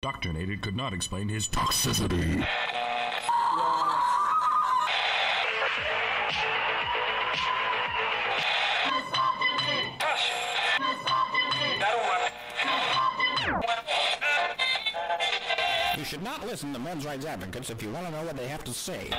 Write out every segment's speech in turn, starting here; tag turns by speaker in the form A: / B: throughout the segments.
A: Doctrinated could not explain his toxicity.
B: You should not listen to men's rights advocates if you want to know what they have to say.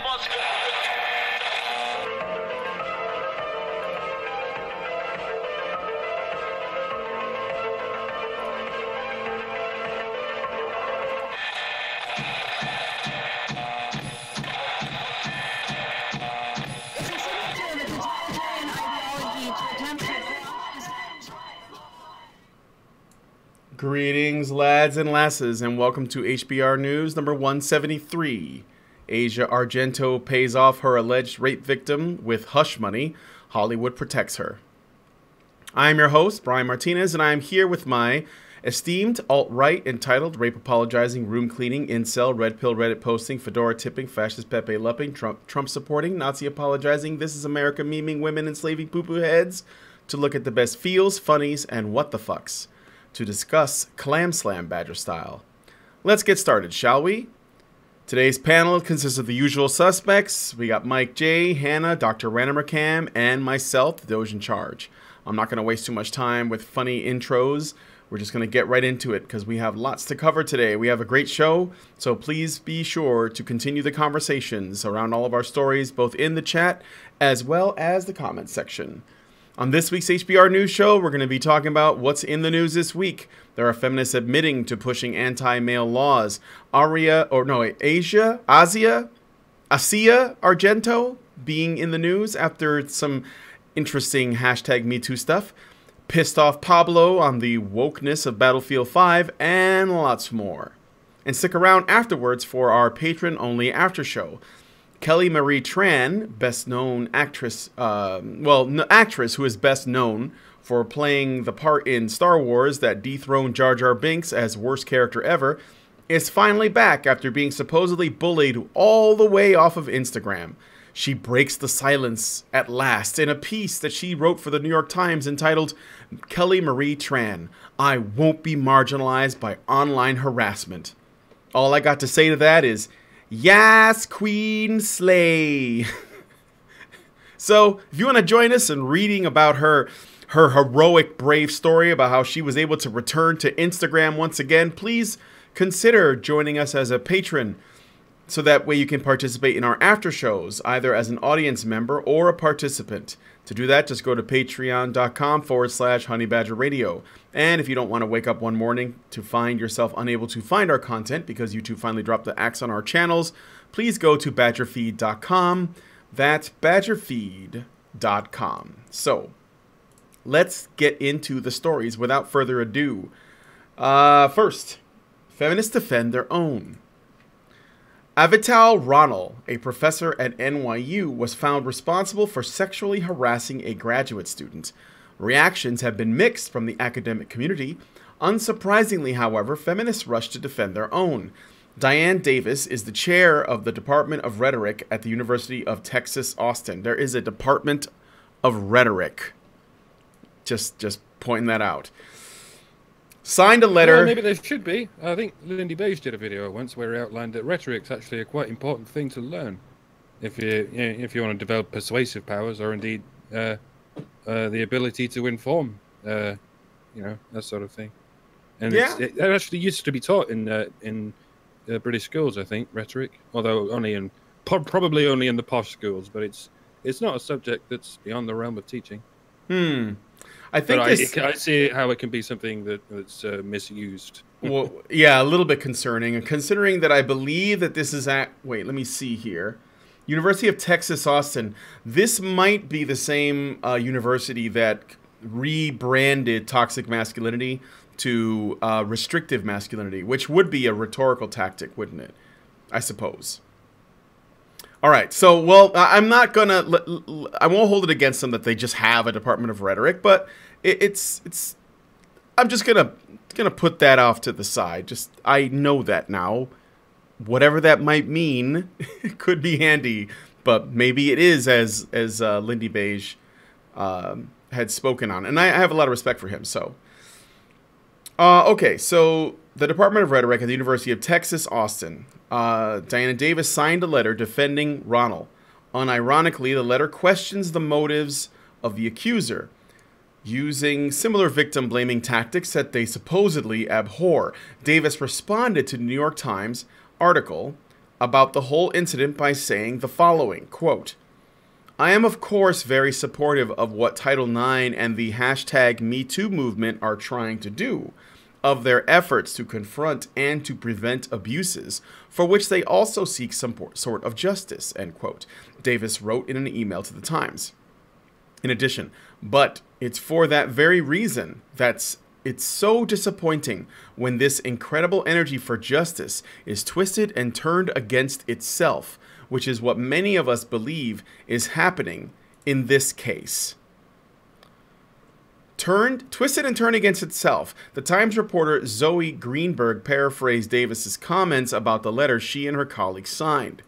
C: Greetings, lads and lasses, and welcome to HBR News number 173. Asia Argento pays off her alleged rape victim with hush money. Hollywood protects her. I'm your host, Brian Martinez, and I'm here with my esteemed alt-right entitled Rape Apologizing, Room Cleaning, Incel, Red Pill Reddit Posting, Fedora Tipping, Fascist Pepe Lupping, Trump Supporting, Nazi Apologizing, This is America Memeing, Women Enslaving Poo-Poo Heads, to look at the best feels, funnies, and what the fucks, to discuss Clam Slam Badger style. Let's get started, shall we? Today's panel consists of the usual suspects. We got Mike J, Hannah, Dr. Ranamercam, and myself, the Doge in Charge. I'm not going to waste too much time with funny intros. We're just going to get right into it because we have lots to cover today. We have a great show, so please be sure to continue the conversations around all of our stories, both in the chat as well as the comments section. On this week's HBR News Show, we're going to be talking about what's in the news this week. There are feminists admitting to pushing anti-male laws. Asia Argento being in the news after some interesting hashtag MeToo stuff. Pissed off Pablo on the wokeness of Battlefield 5, and lots more. And stick around afterwards for our patron-only after show. Kelly Marie Tran, best known actress, actress who is best known for playing the part in Star Wars that dethroned Jar Jar Binks as worst character ever, is finally back after being supposedly bullied all the way off of Instagram. She breaks the silence at last in a piece that she wrote for the New York Times entitled, Kelly Marie Tran, I won't be marginalized by online harassment. All I got to say to that is, Yas, Queen Slay. So, if you want to join us in reading about her heroic, brave story about how she was able to return to Instagram once again, please consider joining us as a patron. So that way you can participate in our after shows, either as an audience member or a participant. To do that, just go to patreon.com/honeybadgerradio. And if you don't want to wake up one morning to find yourself unable to find our content because YouTube finally dropped the axe on our channels, please go to badgerfeed.com. That's badgerfeed.com. So, let's get into the stories without further ado. First, feminists defend their own. Avital Ronald, a professor at NYU, was found responsible for sexually harassing a graduate student. Reactions have been mixed from the academic community. Unsurprisingly, however, feminists rushed to defend their own. Diane Davis is the chair of the Department of Rhetoric at the University of Texas, Austin. There is a Department of Rhetoric. Just pointing that out. Signed a letter.
D: Well, maybe there should be. I think Lindy Beige did a video once where he outlined that rhetoric's actually a quite important thing to learn if you want to develop persuasive powers or indeed the ability to inform, that sort of thing. And
C: yeah,
D: it actually used to be taught in British schools, I think, rhetoric, although probably only in the posh schools. But it's not a subject that's beyond the realm of teaching.
C: I think
D: I see how it can be something that's misused.
C: Well, yeah, a little bit concerning. And considering that I believe that this is at, wait, let me see here. University of Texas, Austin. This might be the same university that rebranded toxic masculinity to restrictive masculinity, which would be a rhetorical tactic, wouldn't it? I suppose. All right, so, well, I'm not gonna, I won't hold it against them that they just have a Department of Rhetoric, but I'm just gonna put that off to the side. Just, I know that now. Whatever that might mean, it could be handy, but maybe it is as Lindy Beige had spoken on, and I have a lot of respect for him, so. Okay, so the Department of Rhetoric at the University of Texas, Austin. Diana Davis signed a letter defending Ronald. Unironically, the letter questions the motives of the accuser, using similar victim-blaming tactics that they supposedly abhor. Davis responded to the New York Times article about the whole incident by saying the following, quote, I am, of course, very supportive of what Title IX and the hashtag #MeToo movement are trying to do, of their efforts to confront and to prevent abuses, for which they also seek some sort of justice, end quote, Davis wrote in an email to the Times. In addition, but it's for that very reason it's so disappointing when this incredible energy for justice is twisted and turned against itself, which is what many of us believe is happening in this case. Twisted and turned against itself. The Times reporter Zoe Greenberg paraphrased Davis's comments about the letter she and her colleagues signed.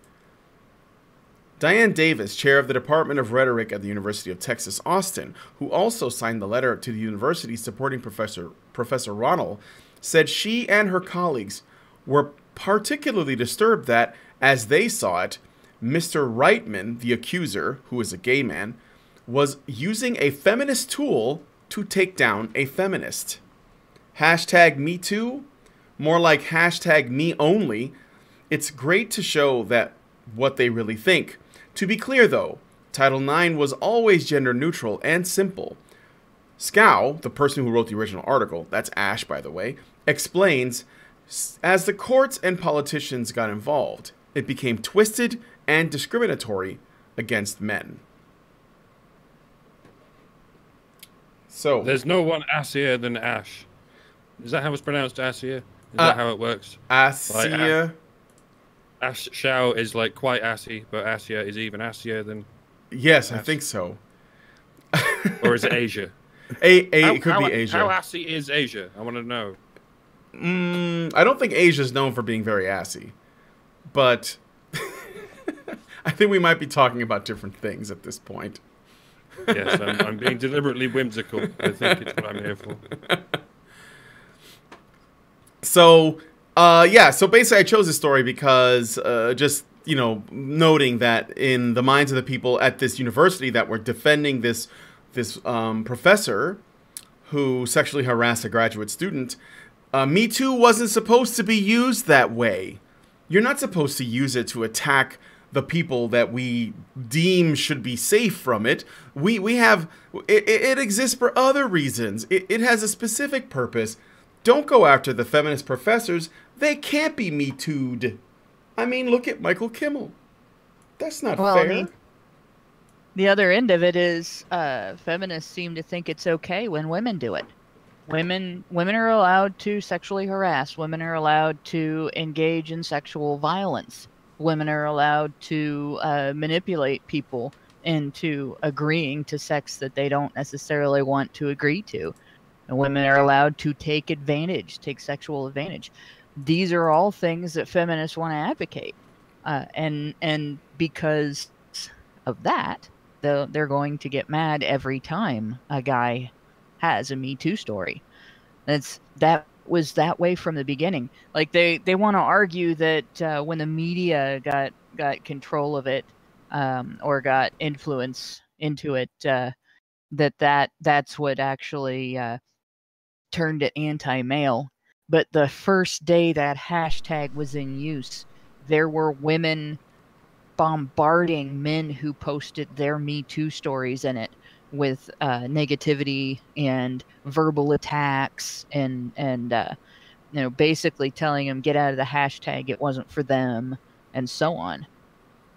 C: Diane Davis, chair of the Department of Rhetoric at the University of Texas, Austin, who also signed the letter to the university supporting Professor Ronald, said she and her colleagues were particularly disturbed that, as they saw it, Mr. Reitman, the accuser, who is a gay man, was using a feminist tool to take down a feminist. Hashtag #MeToo? More like hashtag #MeOnly. It's great to show that what they really think. To be clear, though, Title IX was always gender neutral and simple. Scow, the person who wrote the original article, that's Ash, by the way, explains, as the courts and politicians got involved, it became twisted and discriminatory against men. So
D: there's no one assier than Ash. Is that how it's pronounced, assier? Is that how it works?
C: Assier.
D: Like, Ash Shao is like quite assy, but Asia is even assier than.
C: Yes,
D: Ash.
C: I think so.
D: Or is it Asia?
C: It could be Asia.
D: How assy is Asia? I want to know.
C: I don't think Asia's known for being very assy, but I think we might be talking about different things at this point.
D: Yes, I'm being deliberately whimsical. I think it's what I'm here for.
C: So, so basically I chose this story because just, noting that in the minds of the people at this university that were defending this professor who sexually harassed a graduate student, Me Too wasn't supposed to be used that way. You're not supposed to use it to attack the people that we deem should be safe from it. We have it exists for other reasons. It has a specific purpose. Don't go after the feminist professors. They can't be Me Too'd. I mean, look at Michael Kimmel. That's not fair.
E: The other end of it is feminists seem to think it's okay when women do it. Women are allowed to sexually harass. Women are allowed to engage in sexual violence. Women are allowed to manipulate people into agreeing to sex that they don't necessarily want to agree to. And women are allowed to take sexual advantage. These are all things that feminists want to advocate. And because of that, they're going to get mad every time a guy has a Me Too story. That was that way from the beginning. Like they want to argue that when the media got control of it or got influence into it, that's what actually turned it anti-male. But the first day that hashtag was in use, there were women bombarding men who posted their Me Too stories in it with negativity and verbal attacks and basically telling them get out of the hashtag, it wasn't for them, and so on.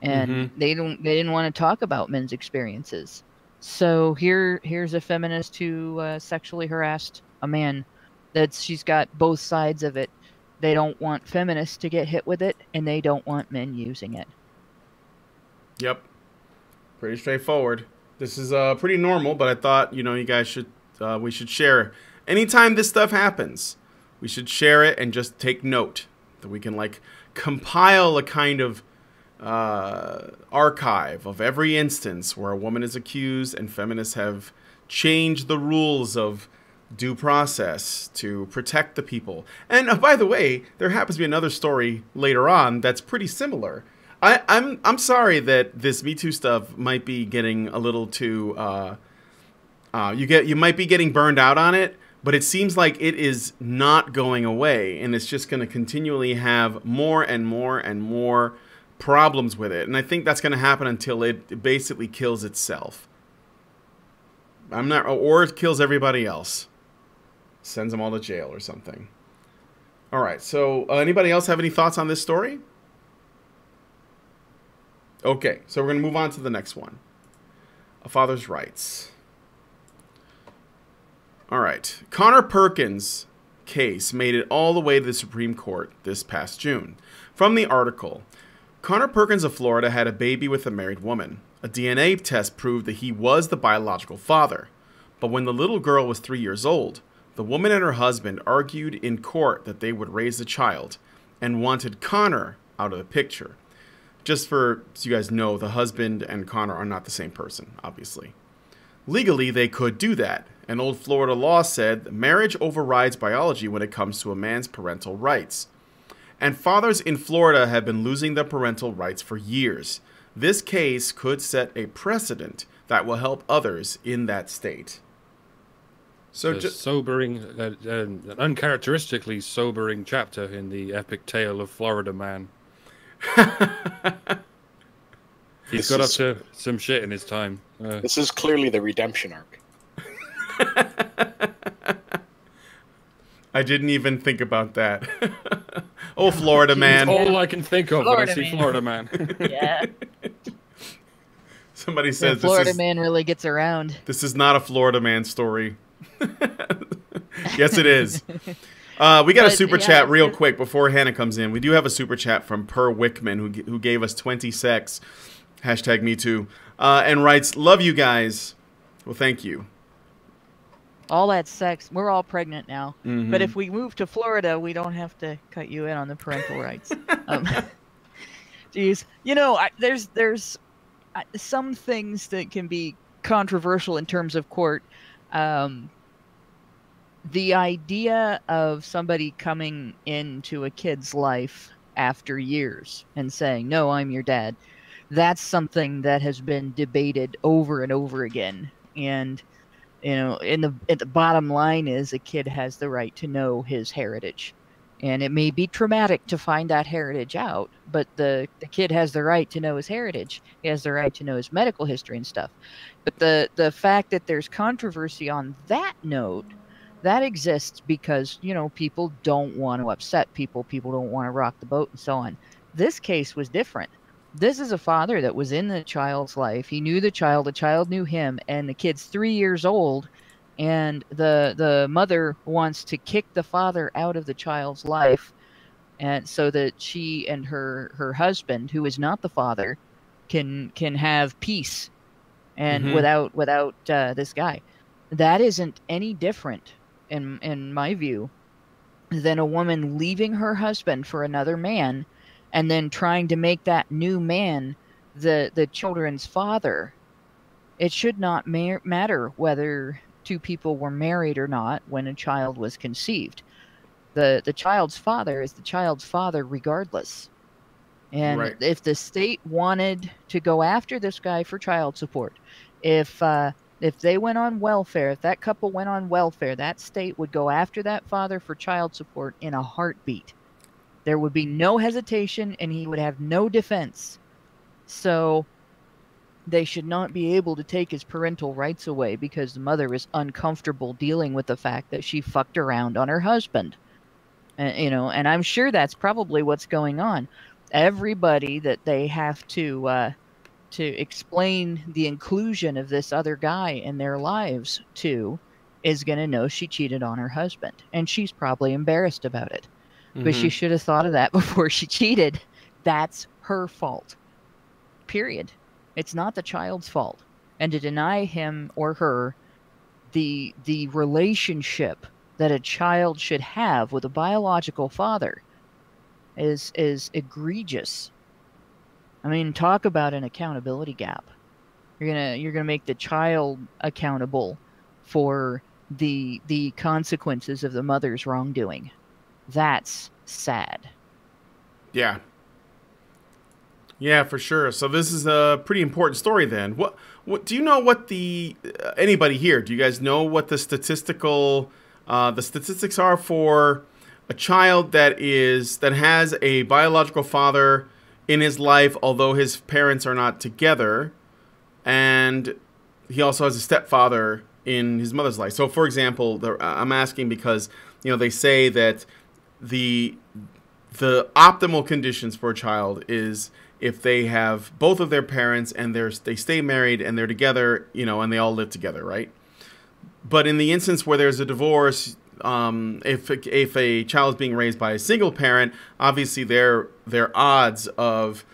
E: And they didn't want to talk about men's experiences. So here's a feminist who sexually harassed a man. She's got both sides of it. They don't want feminists to get hit with it, and they don't want men using it.
C: Yep. Pretty straightforward. This is pretty normal, but I thought, you guys should, we should share. Anytime this stuff happens, we should share it and just take note that we can compile a kind of archive of every instance where a woman is accused and feminists have changed the rules of due process to protect the people. And by the way, there happens to be another story later on that's pretty similar. I'm sorry that this Me Too stuff might be getting a little too you might be getting burned out on it, but it seems like it is not going away, and it's just going to continually have more and more and more problems with it. And I think that's going to happen until it basically kills itself. Or it kills everybody else. Sends them all to jail or something. All right, so anybody else have any thoughts on this story? Okay, so we're going to move on to the next one. A father's rights. All right. Connor Perkins' case made it all the way to the Supreme Court this past June. From the article, Connor Perkins of Florida had a baby with a married woman. A DNA test proved that he was the biological father. But when the little girl was 3 years old, the woman and her husband argued in court that they would raise the child and wanted Connor out of the picture. Just so you guys know, the husband and Connor are not the same person, obviously. Legally, they could do that. An old Florida law said marriage overrides biology when it comes to a man's parental rights. And fathers in Florida have been losing their parental rights for years. This case could set a precedent that will help others in that state. So
D: sobering, an uncharacteristically sobering chapter in the epic tale of Florida man. He's got up to some shit in his time.
F: This is clearly the redemption arc.
C: I didn't even think about that. Oh, Florida man.
D: All I can think of when I see Florida man.
E: Yeah.
C: Somebody says
E: Florida man really gets around.
C: This is not a Florida man story. Yes, it is. We got a super chat real quick before Hannah comes in. We do have a super chat from Per Wickman who gave us 20 secs. Hashtag me too. And writes, love you guys. Well, thank you.
E: All that sex. We're all pregnant now.
C: Mm-hmm.
E: But if we move to Florida, we don't have to cut you in on the parental rights. Geez. You know, there's some things that can be controversial in terms of court. The idea of somebody coming into a kid's life after years and saying, no, I'm your dad, that's something that has been debated over and over again. And, you know, at the bottom line is a kid has the right to know his heritage. And it may be traumatic to find that heritage out, but the kid has the right to know his heritage. He has the right to know his medical history and stuff. But the fact that there's controversy on that note, that exists because, you know, people don't want to upset people. People don't want to rock the boat and so on. This case was different. This is a father that was in the child's life. He knew the child knew him, and the kid's 3 years old, and the mother wants to kick the father out of the child's life, and so that she and her husband, who is not the father, can have peace and without this guy. That isn't any different in my view than a woman leaving her husband for another man and then trying to make that new man the children's father. It should not matter whether two people were married or not when a child was conceived. The child's father is the child's father regardless. And if the state wanted to go after this guy for child support, if they went on welfare, if that couple went on welfare, that state would go after that father for child support in a heartbeat. There would be no hesitation, and he would have no defense. So they should not be able to take his parental rights away because the mother is uncomfortable dealing with the fact that she fucked around on her husband. You know, and I'm sure that's probably what's going on. Everybody that they have to explain the inclusion of this other guy in their lives to is going to know she cheated on her husband. And she's probably embarrassed about it. But she should have thought of that before she cheated. That's her fault. Period. It's not the child's fault. And to deny him or her the relationship that a child should have with a biological father is egregious. I mean, talk about an accountability gap. You're gonna make the child accountable for the consequences of the mother's wrongdoing. That's sad.
C: Yeah. Yeah, for sure. So this is a pretty important story then. What do you know what the anybody here, do you guys know what the statistics are for a child that has a biological father in his life, although his parents are not together, and he also has a stepfather in his mother's life? So, for example, I'm asking because they say that the optimal conditions for a child is if they have both of their parents and they stay married and they're together, and they all live together, right? But in the instance where there's a divorce, if a child is being raised by a single parent, obviously their odds of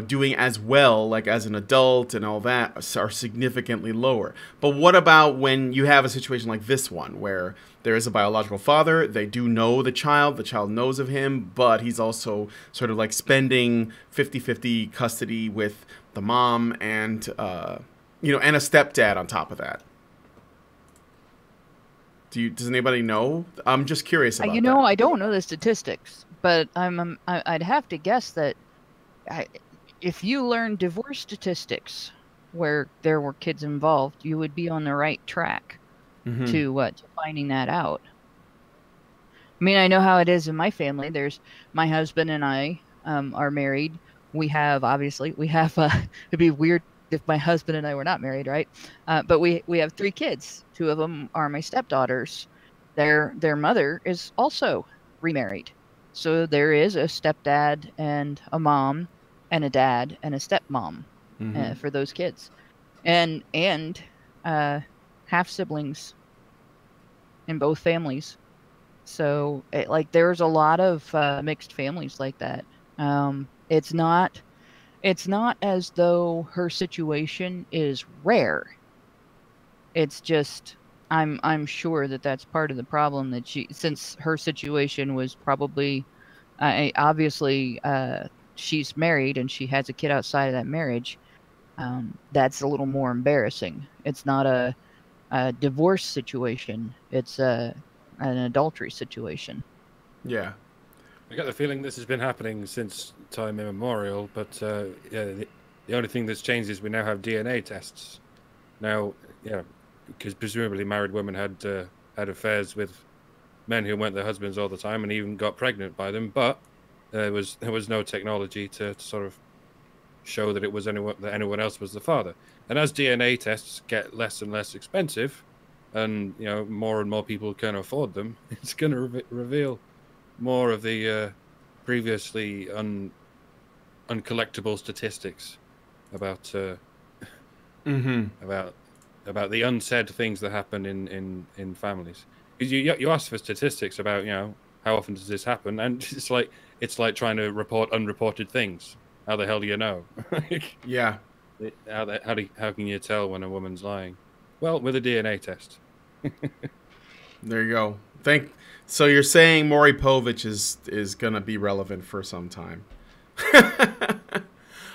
C: doing as well, like as an adult and all that, are significantly lower. But what about when you have a situation like this one, where there is a biological father, they do know the child knows of him, but he's also sort of like spending 50-50 custody with the mom and, and a stepdad on top of that. Does anybody know? I'm just curious about that.
E: I don't know the statistics, but I'd have to guess that if you learn divorce statistics where there were kids involved, you would be on the right track to finding that out. I mean, I know how it is in my family. There's my husband and I are married. We have it'd be weird if my husband and I were not married, right? But we have 3 kids. 2 of them are my stepdaughters. Their mother is also remarried. So there is a stepdad and a mom and a dad and a stepmom for those kids. And half siblings in both families. So there's a lot of mixed families like that. It's not as though her situation is rare. It's just I'm sure that's part of the problem, that since her situation was probably obviously she's married and she has a kid outside of that marriage. That's a little more embarrassing. It's not a divorce situation. It's an adultery situation.
C: Yeah.
D: I got the feeling this has been happening since time immemorial, but the only thing that's changed is we now have DNA tests. Now, because presumably married women had affairs with men who weren't their husbands all the time and even got pregnant by them, but there was no technology to sort of show that it was anyone else was the father. And as DNA tests get less and less expensive, and more and more people can afford them, it's going to reveal more of the previously uncollectible statistics about about the unsaid things that happen in families. Because you ask for statistics about how often does this happen, and it's like trying to report unreported things. How the hell do you know?
C: Yeah.
D: How can you tell when a woman's lying? Well, with a DNA test.
C: There you go. So you're saying Maury Povich is gonna be relevant for some time.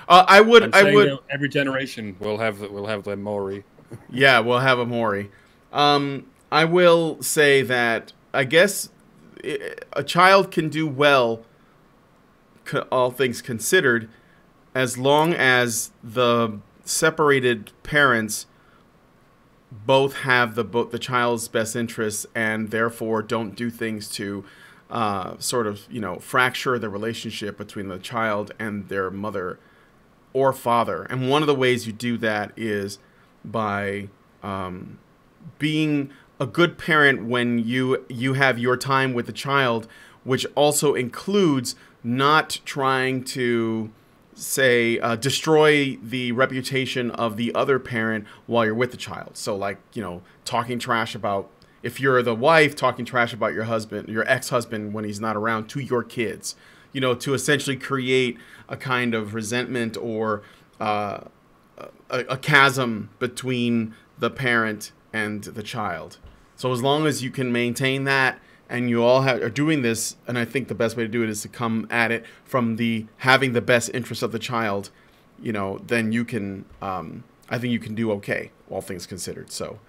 C: I would.
D: Every generation will have their Maury.
C: Yeah, we'll have a Maury. I will say that I guess a child can do well, all things considered, as long as the separated parents both have the child's best interests and therefore don't do things to sort of fracture the relationship between the child and their mother or father. And one of the ways you do that is by being a good parent when you have your time with the child, which also includes not trying to destroy the reputation of the other parent while you're with the child. So talking trash about, if you're the wife, talking trash about your husband, your ex-husband when he's not around to your kids, to essentially create a kind of resentment or a chasm between the parent and the child. So as long as you can maintain that, and you all are doing this, and I think the best way to do it is to come at it from having the best interest of the child, then you can, I think you can do okay, all things considered. So,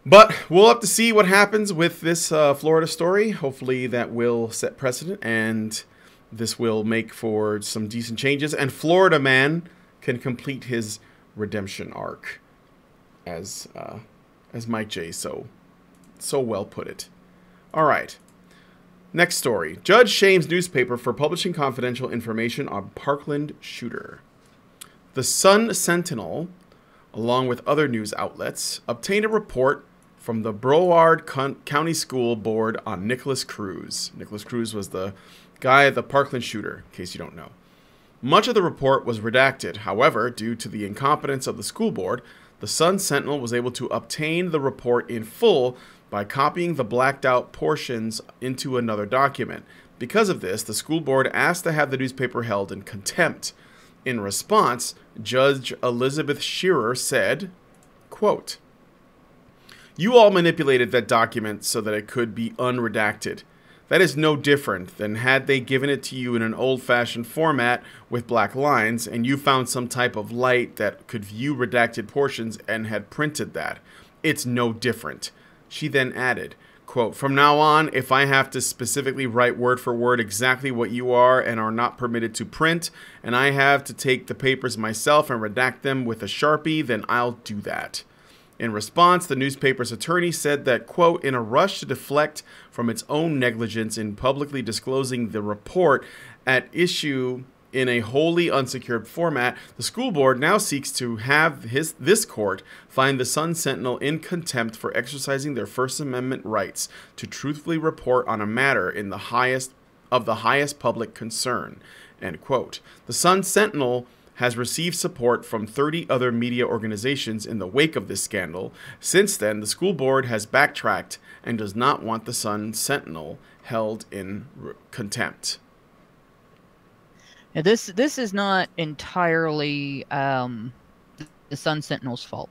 C: But we'll have to see what happens with this Florida story. Hopefully that will set precedent, and this will make for some decent changes. And Florida Man can complete his redemption arc, as Mike J so well put it. All right. Next story. Judge shames newspaper for publishing confidential information on Parkland shooter. The Sun Sentinel, along with other news outlets, obtained a report from the Broward County School Board on Nicholas Cruz. Nicholas Cruz was the guy at the Parkland shooter, in case you don't know. Much of the report was redacted. However, due to the incompetence of the school board, the Sun Sentinel was able to obtain the report in full by copying the blacked out portions into another document. Because of this, the school board asked to have the newspaper held in contempt. In response, Judge Elizabeth Shearer said, quote, "You all manipulated that document so that it could be unredacted. That is no different than had they given it to you in an old-fashioned format with black lines and you found some type of light that could view redacted portions and had printed that. It's no different." She then added, quote, "From now on, if I have to specifically write word for word exactly what you are and are not permitted to print, and I have to take the papers myself and redact them with a Sharpie, then I'll do that." In response, the newspaper's attorney said that, quote, "In a rush to deflect from its own negligence in publicly disclosing the report at issue in a wholly unsecured format, the school board now seeks to have this court find the Sun Sentinel in contempt for exercising their First Amendment rights to truthfully report on a matter in the highest public concern." End quote. The Sun Sentinel has received support from 30 other media organizations in the wake of this scandal. Since then, the school board has backtracked and does not want the Sun Sentinel held in contempt.
E: Now, this is not entirely the Sun Sentinel's fault,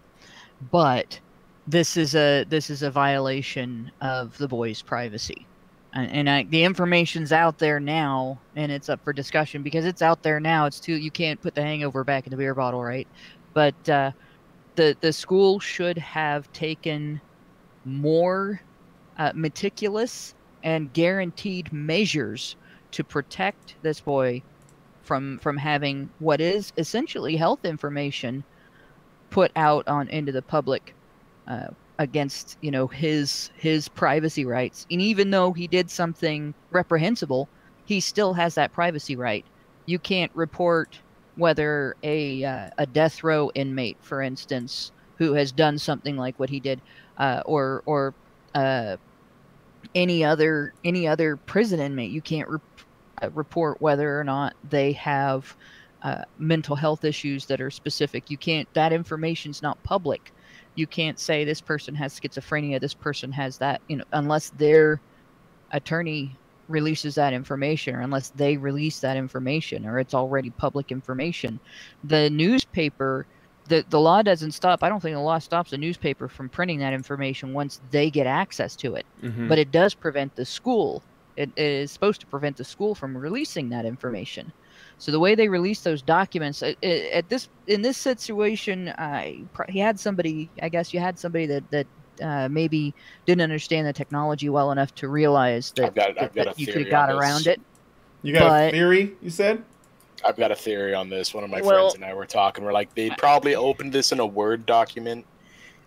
E: but this is a violation of the boys' privacy, and the information's out there now, and it's up for discussion because it's out there now. You can't put the hangover back in the beer bottle, right? But the school should have taken more meticulous and guaranteed measures to protect this boy from having what is essentially health information put out into the public against his privacy rights. And even though he did something reprehensible, he still has that privacy right. You can't report whether a death row inmate, for instance, who has done something like what he did, or any other prison inmate. You can't report whether or not they have mental health issues that are specific. You can't. That information's not public. You can't say this person has schizophrenia, this person has that, unless their attorney releases that information, or unless they release that information, or it's already public information. The newspaper, the law doesn't stop. I don't think the law stops the newspaper from printing that information once they get access to it. Mm-hmm. But it does prevent the school. It is supposed to prevent the school from releasing that information. So the way they release those documents in this situation, he had somebody. I guess you had somebody that maybe didn't understand the technology well enough to realize that, that you could have got around it.
C: You got a theory? You said?
F: I've got a theory on this. One of my friends and I were talking. We're like, they probably opened this in a Word document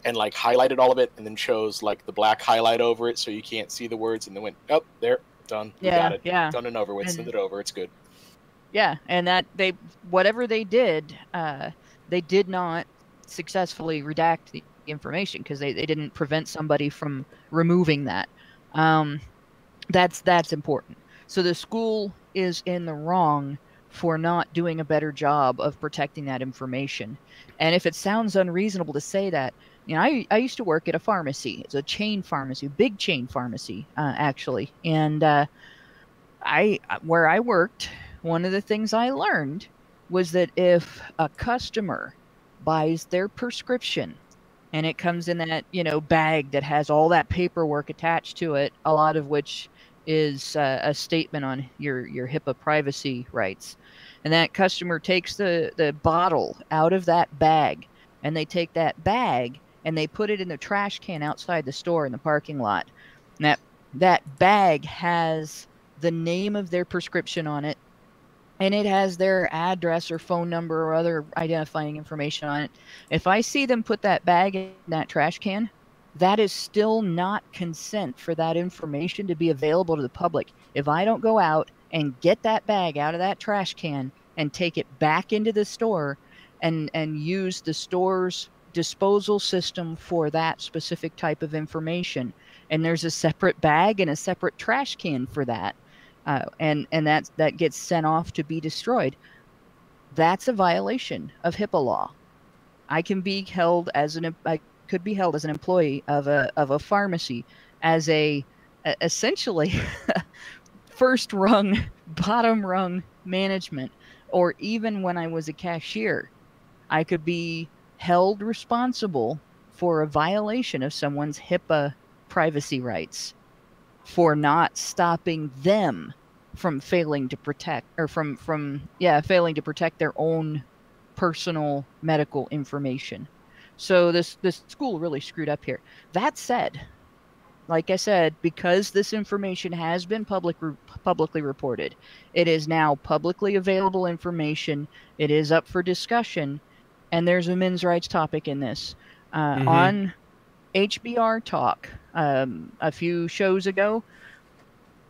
F: and like highlighted all of it, and then chose like the black highlight over it so you can't see the words, and then went, "Oh, there, done. We got it.
E: Yeah,
F: done and over with. Send it over. It's good."
E: Yeah, and that whatever they did not successfully redact the information because they didn't prevent somebody from removing that. That's important. So the school is in the wrong for not doing a better job of protecting that information. And if it sounds unreasonable to say that, I used to work at a pharmacy. It's a chain pharmacy, big chain pharmacy, actually. And where I worked, one of the things I learned was that if a customer buys their prescription and it comes in that, bag that has all that paperwork attached to it, a lot of which is a statement on your HIPAA privacy rights, and that customer takes the bottle out of that bag, and they take that bag and they put it in the trash can outside the store in the parking lot. And that bag has the name of their prescription on it, and it has their address or phone number or other identifying information on it. If I see them put that bag in that trash can, that is still not consent for that information to be available to the public. If I don't go out and get that bag out of that trash can and take it back into the store and use the store's disposal system for that specific type of information, and there's a separate bag and a separate trash can for that, and that gets sent off to be destroyed, that's a violation of HIPAA law. I could be held as an employee of a pharmacy as essentially first rung, bottom rung management, or even when I was a cashier, I could be held responsible for a violation of someone's HIPAA privacy rights for not stopping them from failing to protect, or failing to protect their own personal medical information. So this school really screwed up here. That said, like I said, because this information has been publicly reported, it is now publicly available information. It is up for discussion, and there's a men's rights topic in this. On HBR Talk a few shows ago,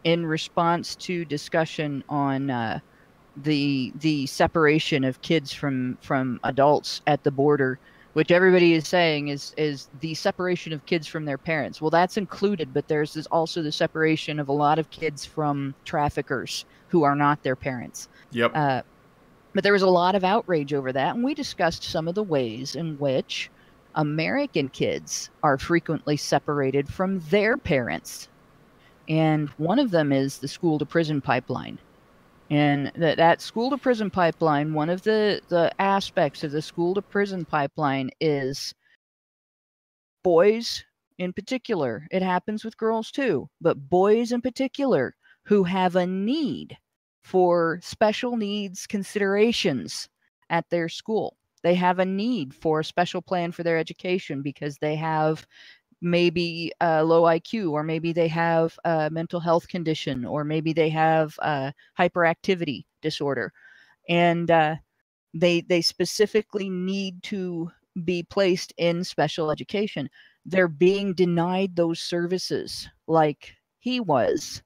E: in response to discussion on the separation of kids from adults at the border, which everybody is saying is the separation of kids from their parents. Well, that's included, but there's also the separation of a lot of kids from traffickers who are not their parents.
C: Yep.
E: But there was a lot of outrage over that, and we discussed some of the ways in which American kids are frequently separated from their parents. And one of them is the school-to-prison pipeline. And that school-to-prison pipeline, one of the aspects of the school-to-prison pipeline is boys in particular. It happens with girls too, but boys in particular who have a need for special needs considerations at their school. They have a need for a special plan for their education because they have maybe a low IQ, or maybe they have a mental health condition, or maybe they have a hyperactivity disorder. And they specifically need to be placed in special education. They're being denied those services like he was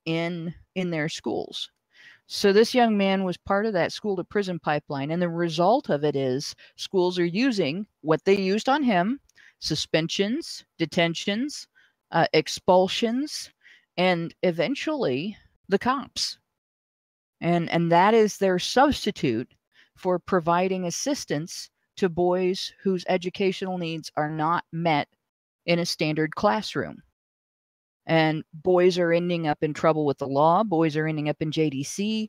E: in their schools. So this young man was part of that school-to-prison pipeline, and the result of it is schools are using what they used on him: suspensions, detentions, expulsions, and eventually the cops. And that is their substitute for providing assistance to boys whose educational needs are not met in a standard classroom. And boys are ending up in trouble with the law. Boys are ending up in JDC.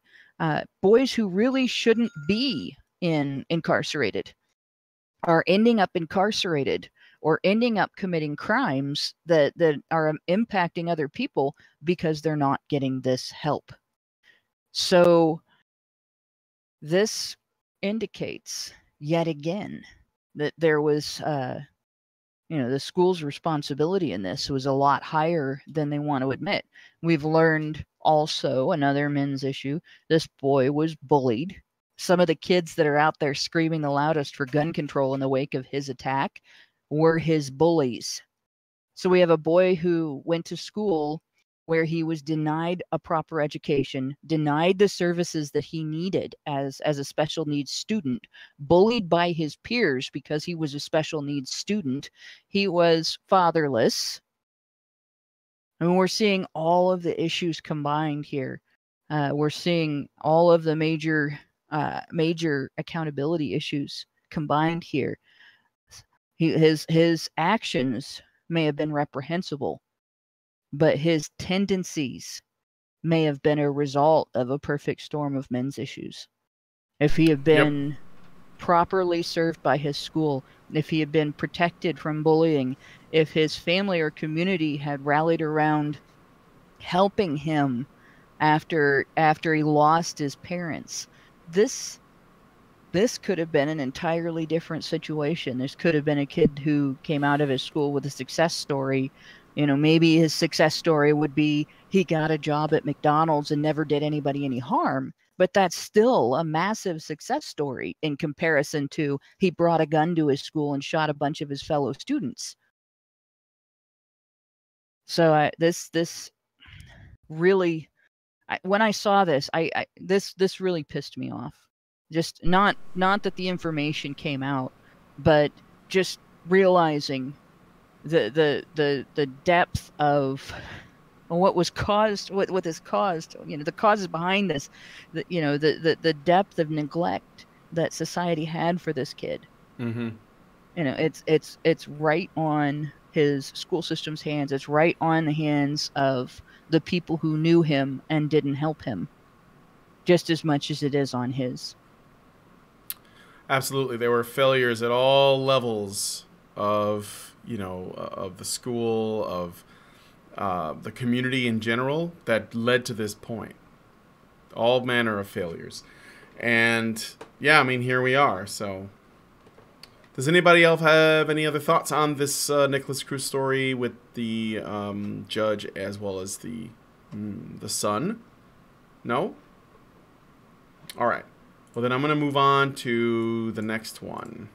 E: Boys who really shouldn't be incarcerated are ending up incarcerated, or ending up committing crimes that are impacting other people because they're not getting this help. So this indicates yet again that there was the school's responsibility in this was a lot higher than they want to admit. We've learned also another men's issue. This boy was bullied. Some of the kids that are out there screaming the loudest for gun control in the wake of his attack were his bullies. So we have a boy who went to school where he was denied a proper education, denied the services that he needed as a special needs student, bullied by his peers because he was a special needs student. He was fatherless. And we're seeing all of the issues combined here. We're seeing all of the major accountability issues combined here. His actions may have been reprehensible, but his tendencies may have been a result of a perfect storm of men's issues. If he had been properly served by his school, if he had been protected from bullying, if his family or community had rallied around helping him after he lost his parents, this this could have been an entirely different situation. This could have been a kid who came out of his school with a success story. You know, maybe his success story would be he got a job at McDonald's and never did anybody any harm. But that's still a massive success story in comparison to he brought a gun to his school and shot a bunch of his fellow students. So this really, when I saw this, this really pissed me off. Just not that the information came out, but just realizing the depth of what was caused, what has caused, you know, the causes behind this, the depth of neglect that society had for this kid.
C: Mm-hmm.
E: You know, it's right on his school system's hands. It's right on the hands of the people who knew him and didn't help him, just as much as it is on his.
C: Absolutely. There were failures at all levels of, of the school, of the community in general that led to this point. All manner of failures. And, yeah, I mean, here we are. So, does anybody else have any other thoughts on this Nicholas Cruz story with the judge as well as the son? No? All right. Well, then I'm going to move on to the next one.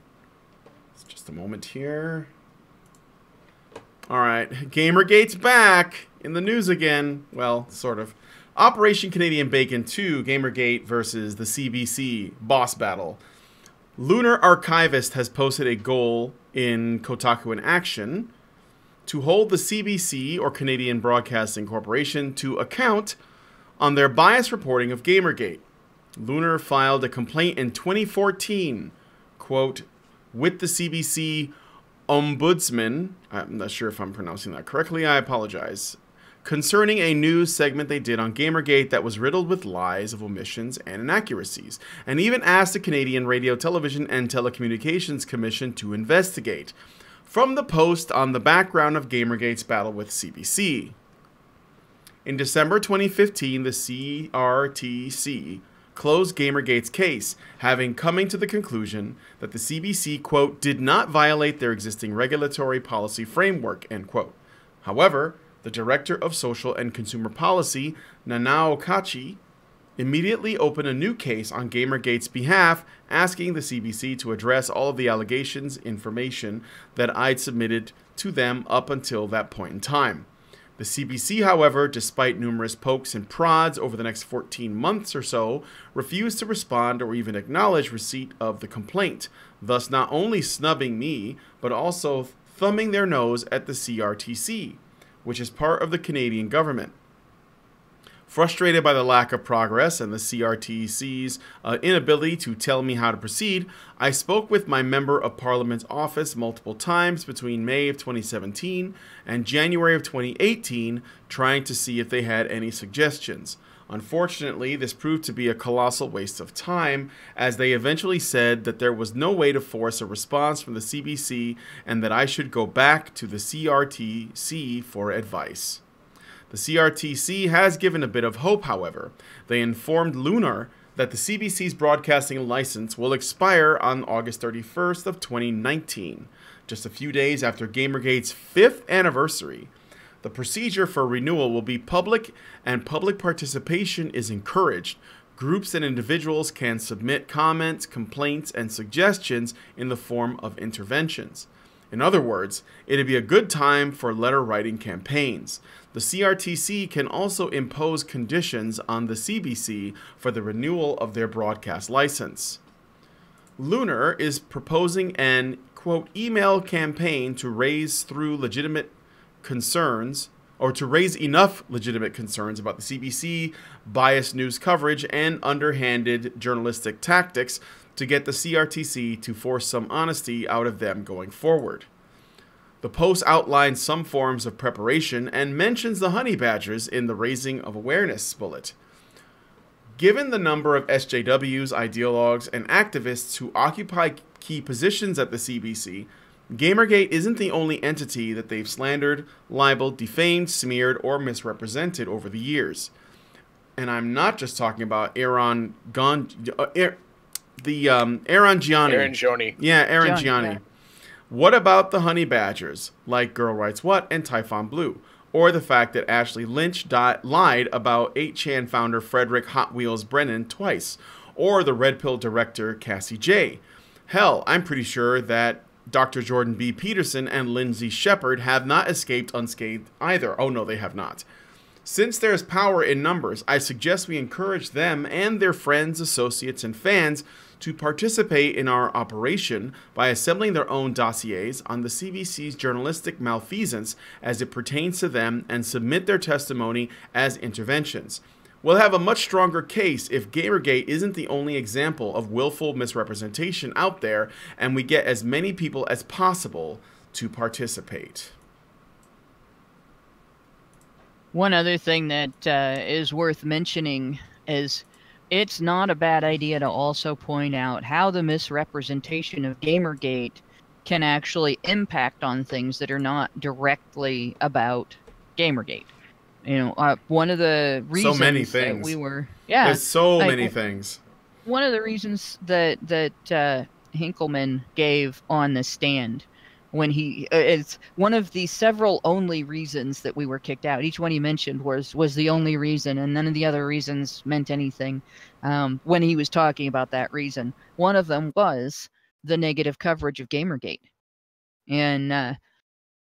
C: Just a moment here. All right. Gamergate's back in the news again. Well, sort of. Operation Canadian Bacon 2, Gamergate versus the CBC boss battle. Lunar Archivist has posted a goal in Kotaku in Action to hold the CBC, or Canadian Broadcasting Corporation, to account on their biased reporting of Gamergate. Lunar filed a complaint in 2014, quote, with the CBC Ombudsman, I'm not sure if I'm pronouncing that correctly, I apologize, concerning a news segment they did on Gamergate that was riddled with lies of omissions and inaccuracies, and even asked the Canadian Radio, Television and Telecommunications Commission to investigate. From the post on the background of Gamergate's battle with CBC. In December 2015, the CRTC closed Gamergate's case, having coming to the conclusion that the CBC, quote, did not violate their existing regulatory policy framework, end quote. However, the Director of Social and Consumer Policy, Nanao Kachi, immediately opened a new case on Gamergate's behalf, asking the CBC to address all of the allegations, information that I'd submitted to them up until that point in time. The CBC, however, despite numerous pokes and prods over the next 14 months or so, refused to respond or even acknowledge receipt of the complaint, thus not only snubbing me, but also thumbing their nose at the CRTC, which is part of the Canadian government. Frustrated by the lack of progress and the CRTC's inability to tell me how to proceed, I spoke with my Member of Parliament's office multiple times between May of 2017 and January of 2018, trying to see if they had any suggestions. Unfortunately, this proved to be a colossal waste of time, as they eventually said that there was no way to force a response from the CBC and that I should go back to the CRTC for advice. The CRTC has given a bit of hope, however. They informed Lunar that the CBC's broadcasting license will expire on August 31st of 2019, just a few days after Gamergate's 5th anniversary. The procedure for renewal will be public, and public participation is encouraged. Groups and individuals can submit comments, complaints, and suggestions in the form of interventions. In other words, it'd be a good time for letter-writing campaigns. The CRTC can also impose conditions on the CBC for the renewal of their broadcast license. Lunar is proposing an, quote, email campaign to raise enough legitimate concerns about the CBC, biased news coverage, and underhanded journalistic tactics to get the CRTC to force some honesty out of them going forward. The post outlines some forms of preparation and mentions the honey badgers in the Raising of Awareness bullet. Given the number of SJWs, ideologues, and activists who occupy key positions at the CBC, Gamergate isn't the only entity that they've slandered, libeled, defamed, smeared, or misrepresented over the years. And I'm not just talking about Aaron Gianni.
F: Aaron Joni.
C: Yeah, Aaron
E: Gianni,
C: Gianni.
E: yeah.
C: What about the honey badgers, like Girl Writes What and Typhon Blue? Or the fact that Ashley Lynch lied about 8chan founder Frederick Hot Wheels Brennan twice? Or the Red Pill director Cassie J? Hell, I'm pretty sure that Dr. Jordan B. Peterson and Lindsay Shepard have not escaped unscathed either. Oh no, they have not. Since there's power in numbers, I suggest we encourage them and their friends, associates, and fans to participate in our operation by assembling their own dossiers on the CBC's journalistic malfeasance as it pertains to them and submit their testimony as interventions. We'll have a much stronger case if Gamergate isn't the only example of willful misrepresentation out there, and we get as many people as possible to participate.
E: One other thing that is worth mentioning is it's not a bad idea to also point out how the misrepresentation of Gamergate can actually impact on things that are not directly about Gamergate. You know, one of the reasons
C: so many things.
E: that we were...
C: There's so many things.
E: One of the reasons that Hinkleman gave on the stand when he it's one of the several only reasons that we were kicked out. Each one he mentioned was the only reason, and none of the other reasons meant anything when he was talking about that reason. One of them was the negative coverage of Gamergate, and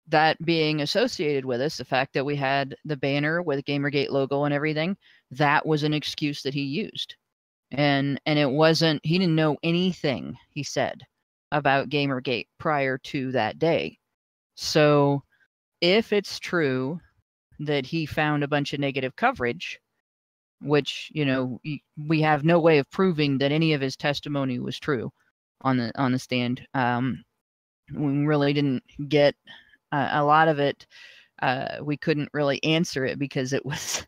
E: that being associated with us, the fact that we had the banner with the Gamergate logo and everything, that was an excuse that he used. And it wasn't, he didn't know anything, he said, about Gamergate prior to that day. So if it's true that he found a bunch of negative coverage, which, you know, we have no way of proving that any of his testimony was true on the stand. We really didn't get a lot of it. We couldn't really answer it because it was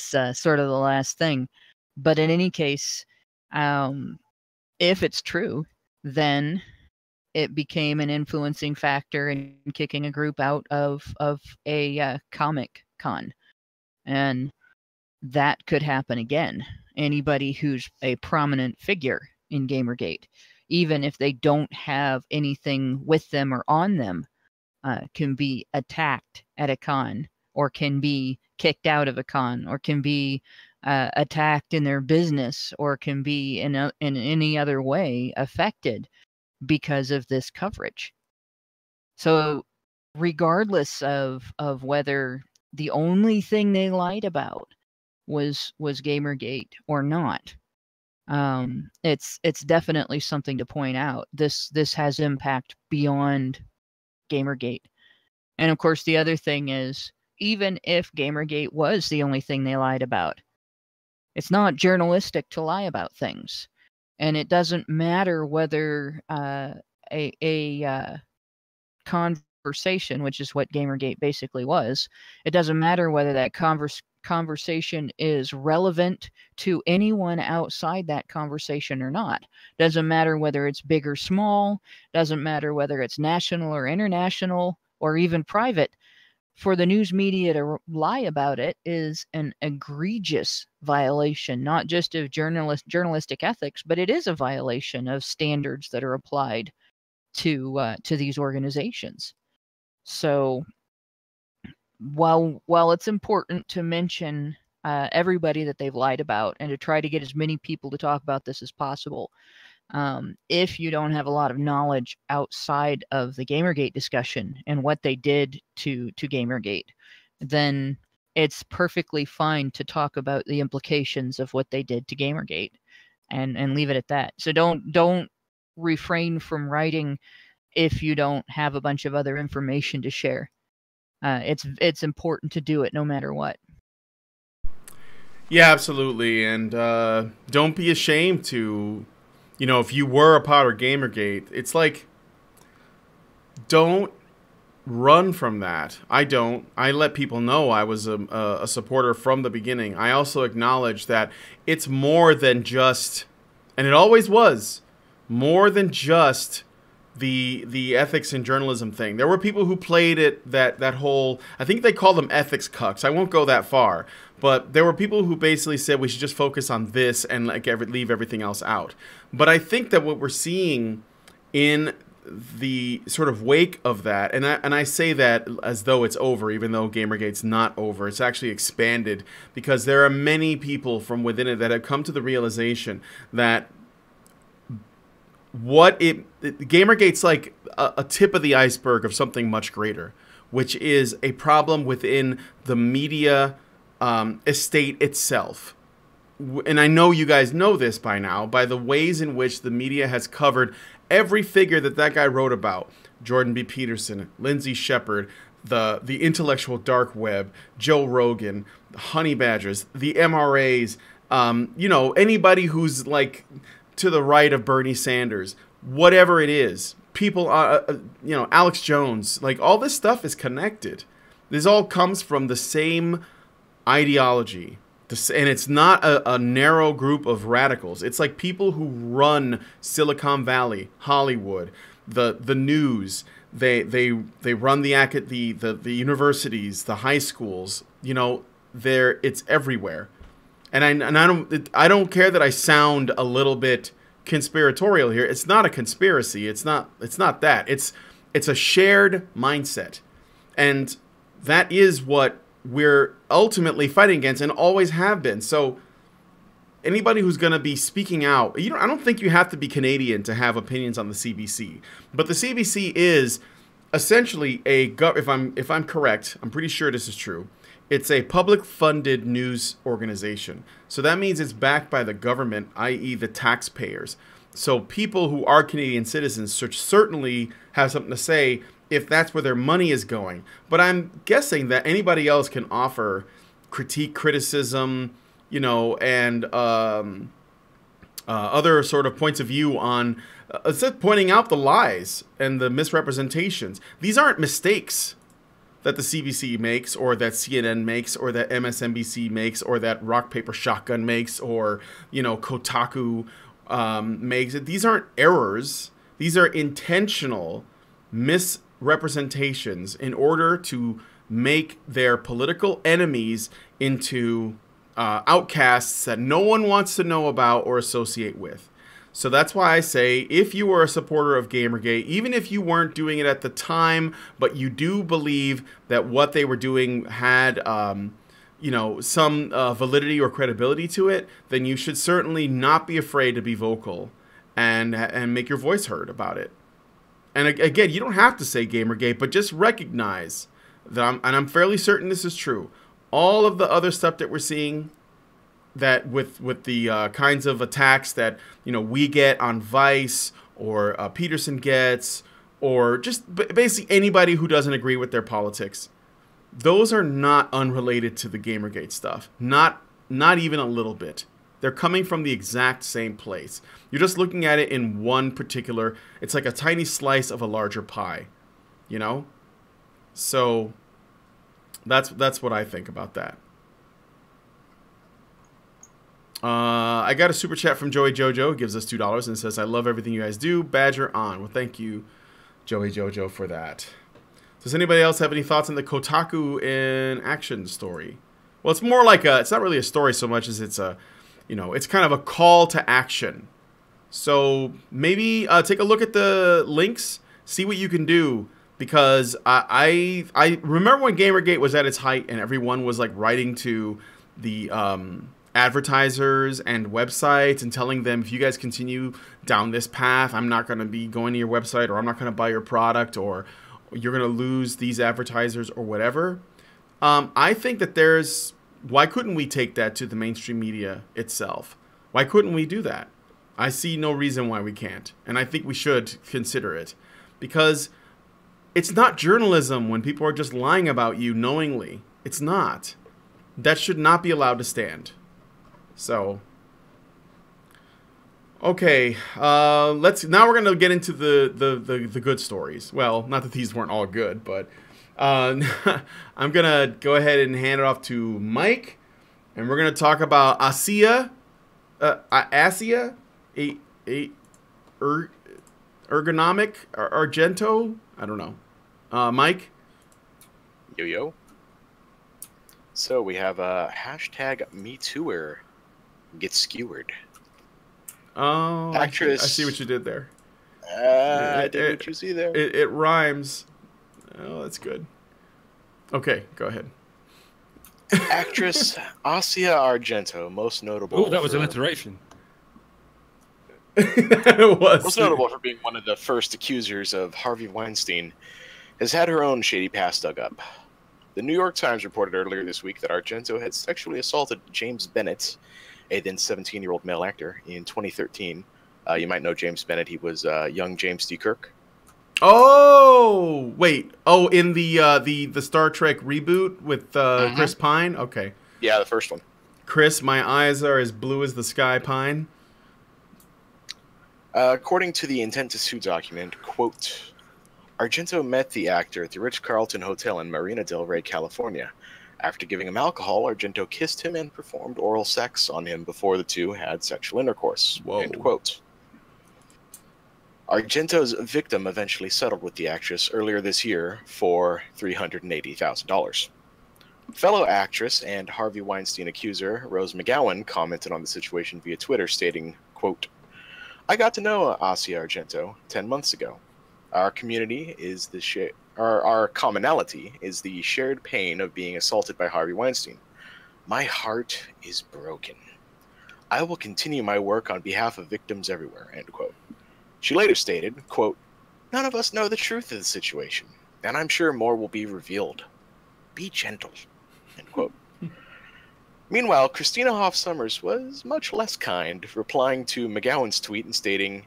E: sort of the last thing. But in any case, if it's true, then it became an influencing factor in kicking a group out of a comic con. And that could happen again. Anybody who's a prominent figure in Gamergate, even if they don't have anything with them or on them, can be attacked at a con, or can be kicked out of a con, or can be attacked in their business, or can be in any other way affected because of this coverage. So regardless of whether the only thing they lied about was Gamergate or not, it's definitely something to point out. This has impact beyond Gamergate. And of course, the other thing is, even if Gamergate was the only thing they lied about, it's not journalistic to lie about things. And it doesn't matter whether a conversation, which is what Gamergate basically was, it doesn't matter whether that conversation is relevant to anyone outside that conversation or not. Doesn't matter whether it's big or small. Doesn't matter whether it's national or international or even private. For the news media to lie about it is an egregious violation, not just of journalistic ethics, but it is a violation of standards that are applied to these organizations. So while it's important to mention everybody that they've lied about and to try to get as many people to talk about this as possible, if you don't have a lot of knowledge outside of the Gamergate discussion and what they did to Gamergate, then it's perfectly fine to talk about the implications of what they did to Gamergate and leave it at that. So don't refrain from writing if you don't have a bunch of other information to share. It's important to do it no matter what.
C: Yeah, absolutely. And don't be ashamed to, you know, if you were a part of Gamergate, it's like, don't run from that. I don't. I let people know I was a supporter from the beginning. I also acknowledge that it's more than just, and it always was, more than just the ethics and journalism thing. There were people who played it, that whole, I think they call them ethics cucks. I won't go that far. But there were people who basically said we should just focus on this and like leave everything else out. But I think that what we're seeing in the sort of wake of that, and I say that as though it's over, even though Gamergate's not over. It's actually expanded because there are many people from within it that have come to the realization that Gamergate's like a tip of the iceberg of something much greater, which is a problem within the media estate itself. And I know you guys know this by now, by the ways in which the media has covered every figure that guy wrote about. Jordan B. Peterson, Lindsay Shepard, the intellectual dark web, Joe Rogan, honey badgers, the MRAs, you know, anybody who's like to the right of Bernie Sanders, whatever it is, people, you know, Alex Jones, like all this stuff is connected. This all comes from the same ideology. And it's not a narrow group of radicals. It's like people who run Silicon Valley, Hollywood, the news. They run the universities, the high schools. You know, it's everywhere. And I don't care that I sound a little bit conspiratorial here. It's not a conspiracy. It's not that. It's a shared mindset, and that is what we're ultimately fighting against and always have been. So anybody who's going to be speaking out, I don't think you have to be Canadian to have opinions on the CBC. But the CBC is essentially if I'm correct, I'm pretty sure this is true. It's a public funded news organization. So that means it's backed by the government, i.e. the taxpayers. So people who are Canadian citizens should certainly have something to say if that's where their money is going. But I'm guessing that anybody else can offer critique, criticism, you know, and other sort of points of view on pointing out the lies and the misrepresentations. These aren't mistakes that the CBC makes, or that CNN makes, or that MSNBC makes, or that Rock Paper Shotgun makes, or, you know, Kotaku makes. These aren't errors. These are intentional misrepresentations in order to make their political enemies into outcasts that no one wants to know about or associate with. So that's why I say, if you were a supporter of Gamergate, even if you weren't doing it at the time, but you do believe that what they were doing had, you know, some validity or credibility to it, then you should certainly not be afraid to be vocal and make your voice heard about it. And again, you don't have to say Gamergate, but just recognize that, I'm fairly certain this is true, all of the other stuff that we're seeing, that with the kinds of attacks that, you know, we get on Vice, or Peterson gets, or just basically anybody who doesn't agree with their politics, those are not unrelated to the Gamergate stuff. Not even a little bit. They're coming from the exact same place. You're just looking at it in one particular, it's like a tiny slice of a larger pie, you know? So that's what I think about that. I got a super chat from Joey Jojo, who gives us $2 and says, "I love everything you guys do. Badger on." Well, thank you, Joey Jojo, for that. Does anybody else have any thoughts on the Kotaku in action story? Well, it's more like it's not really a story so much as it's a, you know, it's kind of a call to action. So maybe take a look at the links, see what you can do, because I remember when Gamergate was at its height and everyone was like writing to the advertisers and websites and telling them, if you guys continue down this path, I'm not going to be going to your website, or I'm not going to buy your product, or you're going to lose these advertisers, or whatever. I think that why couldn't we take that to the mainstream media itself? Why couldn't we do that? I see no reason why we can't. And I think we should consider it, because it's not journalism when people are just lying about you knowingly. It's not. That should not be allowed to stand. So, okay, now we're gonna get into the good stories. Well, not that these weren't all good, but I'm gonna go ahead and hand it off to Mike, and we're gonna talk about ergonomic Argento. I don't know. Mike.
F: Yo. So we have a hashtag MeTooer gets skewered.
C: Oh,
F: Actress.
C: I see what you did there.
F: I did what you see there.
C: It rhymes. Oh, that's good. Okay, go ahead.
F: Actress Asia Argento, most notable.
D: Oh, that was alliteration.
C: It was.
F: Most notable for being one of the first accusers of Harvey Weinstein, has had her own shady past dug up. The New York Times reported earlier this week that Argento had sexually assaulted James Bennett, a then 17-year-old male actor, in 2013. You might know James Bennett. He was young James D. Kirk.
C: Oh, wait. Oh, in the Star Trek reboot with Chris Pine? Okay.
F: Yeah, the first one.
C: Chris, my eyes are as blue as the sky, Pine.
F: According to the intent to sue document, quote, Argento met the actor at the Ritz-Carlton Hotel in Marina del Rey, California. After giving him alcohol, Argento kissed him and performed oral sex on him before the two had sexual intercourse.
C: Whoa.
F: End quote. Argento's victim eventually settled with the actress earlier this year for $380,000. Fellow actress and Harvey Weinstein accuser Rose McGowan commented on the situation via Twitter, stating, quote, I got to know Asia Argento 10 months ago. Our community is our commonality is the shared pain of being assaulted by Harvey Weinstein. My heart is broken. I will continue my work on behalf of victims everywhere, end quote. She later stated, quote, none of us know the truth of the situation, and I'm sure more will be revealed. Be gentle, end quote. Meanwhile, Christina Hoff Sommers was much less kind, replying to McGowan's tweet and stating,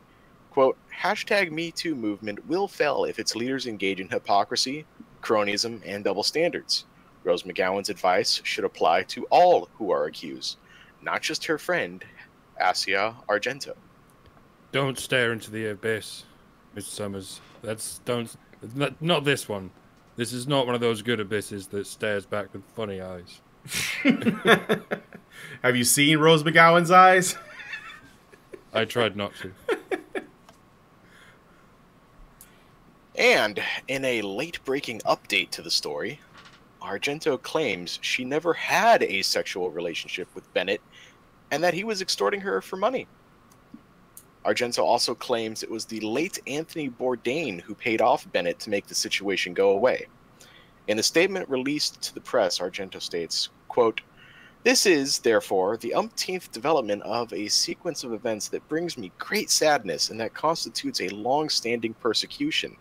F: quote, hashtag MeToo movement will fail if its leaders engage in hypocrisy, cronyism, and double standards. Rose McGowan's advice should apply to all who are accused, not just her friend, Asia Argento.
D: Don't stare into the abyss, Mr. Summers. Not this one. This is not one of those good abysses that stares back with funny eyes.
C: Have you seen Rose McGowan's eyes?
D: I tried not to.
F: And in a late-breaking update to the story, Argento claims she never had a sexual relationship with Bennett and that he was extorting her for money. Argento also claims it was the late Anthony Bourdain who paid off Bennett to make the situation go away. In a statement released to the press, Argento states, quote, this is, therefore, the umpteenth development of a sequence of events that brings me great sadness and that constitutes a long-standing persecution.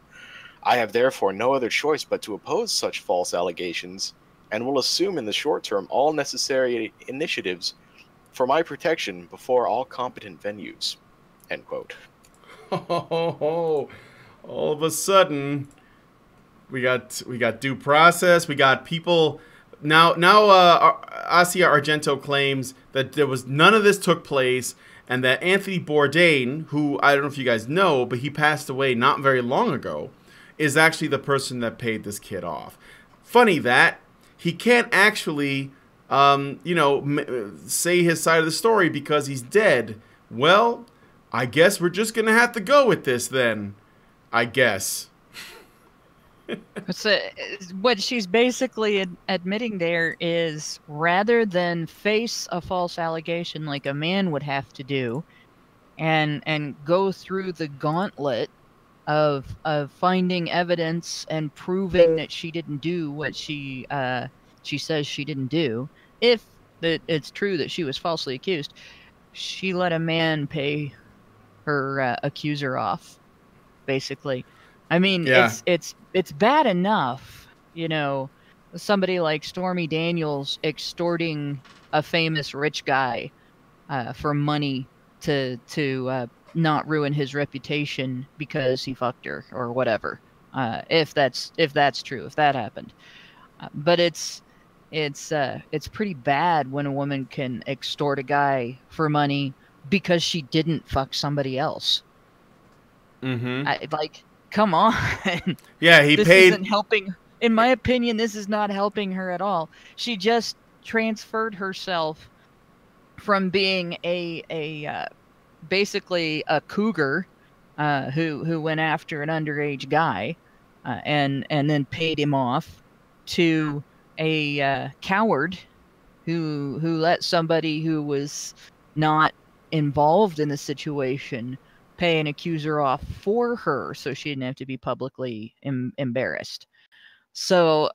F: I have therefore no other choice but to oppose such false allegations and will assume in the short term all necessary initiatives for my protection before all competent venues. End quote.
C: Oh, all of a sudden, we got due process. We got people now. Asia Argento claims that there was none of this took place, and that Anthony Bourdain, who I don't know if you guys know, but he passed away not very long ago, is actually the person that paid this kid off. Funny that he can't actually, say his side of the story because he's dead. Well, I guess we're just going to have to go with this then. I guess.
E: So, what she's basically admitting there is, rather than face a false allegation like a man would have to do, and go through the gauntlet of finding evidence and proving that she didn't do what she says she didn't do, if it's true that she was falsely accused, she let a man pay her accuser off, basically. I mean,
C: yeah.
E: it's bad enough, somebody like Stormy Daniels extorting a famous rich guy for money to not ruin his reputation because he fucked her or whatever. If that's true, if that happened, but it's pretty bad when a woman can extort a guy for money because she didn't fuck somebody else.
C: Mm-hmm.
E: Come on.
C: Yeah, he
E: this
C: paid.
E: Isn't helping. In my opinion, this is not helping her at all. She just transferred herself from being basically a cougar who went after an underage guy and then paid him off, to coward who let somebody who was not involved in the situation pay an accuser off for her so she didn't have to be publicly embarrassed. So,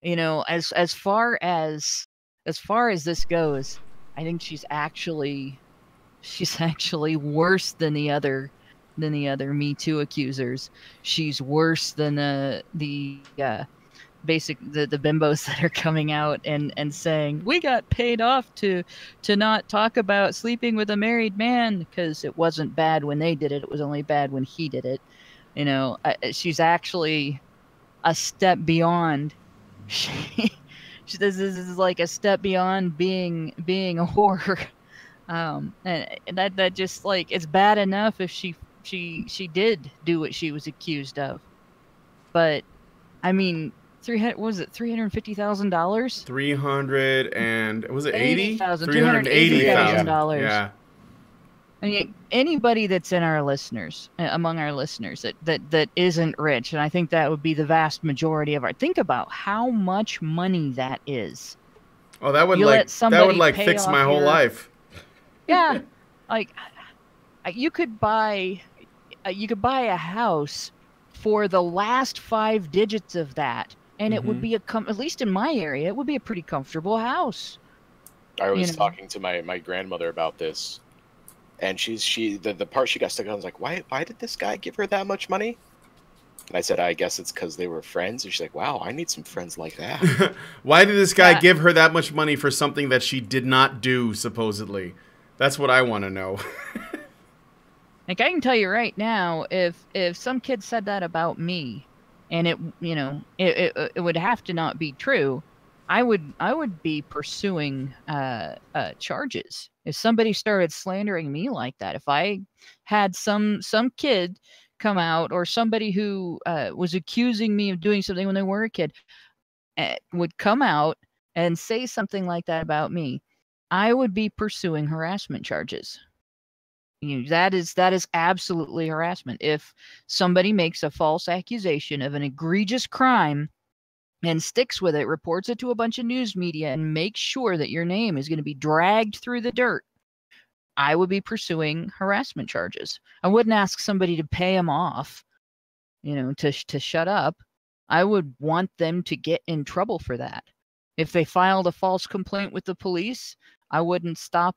E: you know, as far as this goes, I think she's actually worse than the other Me Too accusers. She's worse than the bimbos that are coming out and saying we got paid off to not talk about sleeping with a married man because it wasn't bad when they did it. It was only bad when he did it. You know, she's actually a step beyond. This is like a step beyond being a whore. And that just, like, it's bad enough if she did do what she was accused of, but I mean, $350,000?
C: 300 and was it 80?
E: $380,000.
C: Yeah.
E: I mean, anybody that's in our listeners, among our listeners, that isn't rich, and I think that would be the vast majority of our. Think about how much money that is.
C: Oh, that would fix my whole life.
E: Yeah, like you could buy a house for the last 5 digits of that, and it would be at least in my area, it would be a pretty comfortable house.
F: I was talking to my grandmother about this, and the part she got stuck on was like, why did this guy give her that much money? And I said, I guess it's because they were friends. And she's like, wow, I need some friends like that.
C: Why did this guy give her that much money for something that she did not do, supposedly? That's what I want to know.
E: Like, I can tell you right now, if some kid said that about me, and it would have to not be true, I would be pursuing charges. If somebody started slandering me like that, if I had some kid come out, or somebody who was accusing me of doing something when they were a kid, would come out and say something like that about me, I would be pursuing harassment charges. That is absolutely harassment. If somebody makes a false accusation of an egregious crime and sticks with it, reports it to a bunch of news media, and makes sure that your name is going to be dragged through the dirt, I would be pursuing harassment charges. I wouldn't ask somebody to pay them off, to shut up. I would want them to get in trouble for that. If they filed a false complaint with the police, I wouldn't stop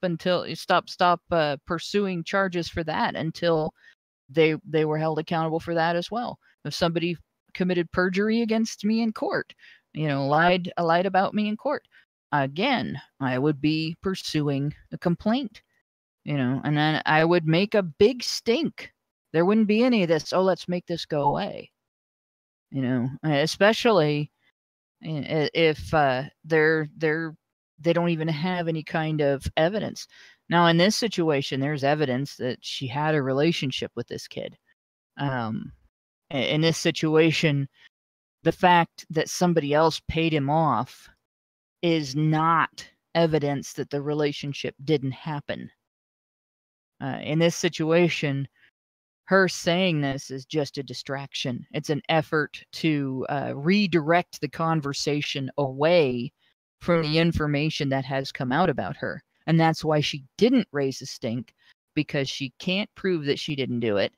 E: pursuing charges for that until they were held accountable for that as well. If somebody committed perjury against me in court, lied about me in court, again, I would be pursuing a complaint, and then I would make a big stink. There wouldn't be any of this, oh, let's make this go away, especially if they don't even have any kind of evidence. Now, in this situation, there's evidence that she had a relationship with this kid. In this situation, the fact that somebody else paid him off is not evidence that the relationship didn't happen. In this situation, her saying this is just a distraction. It's an effort to redirect the conversation away from the information that has come out about her. And that's why she didn't raise a stink, because she can't prove that she didn't do it,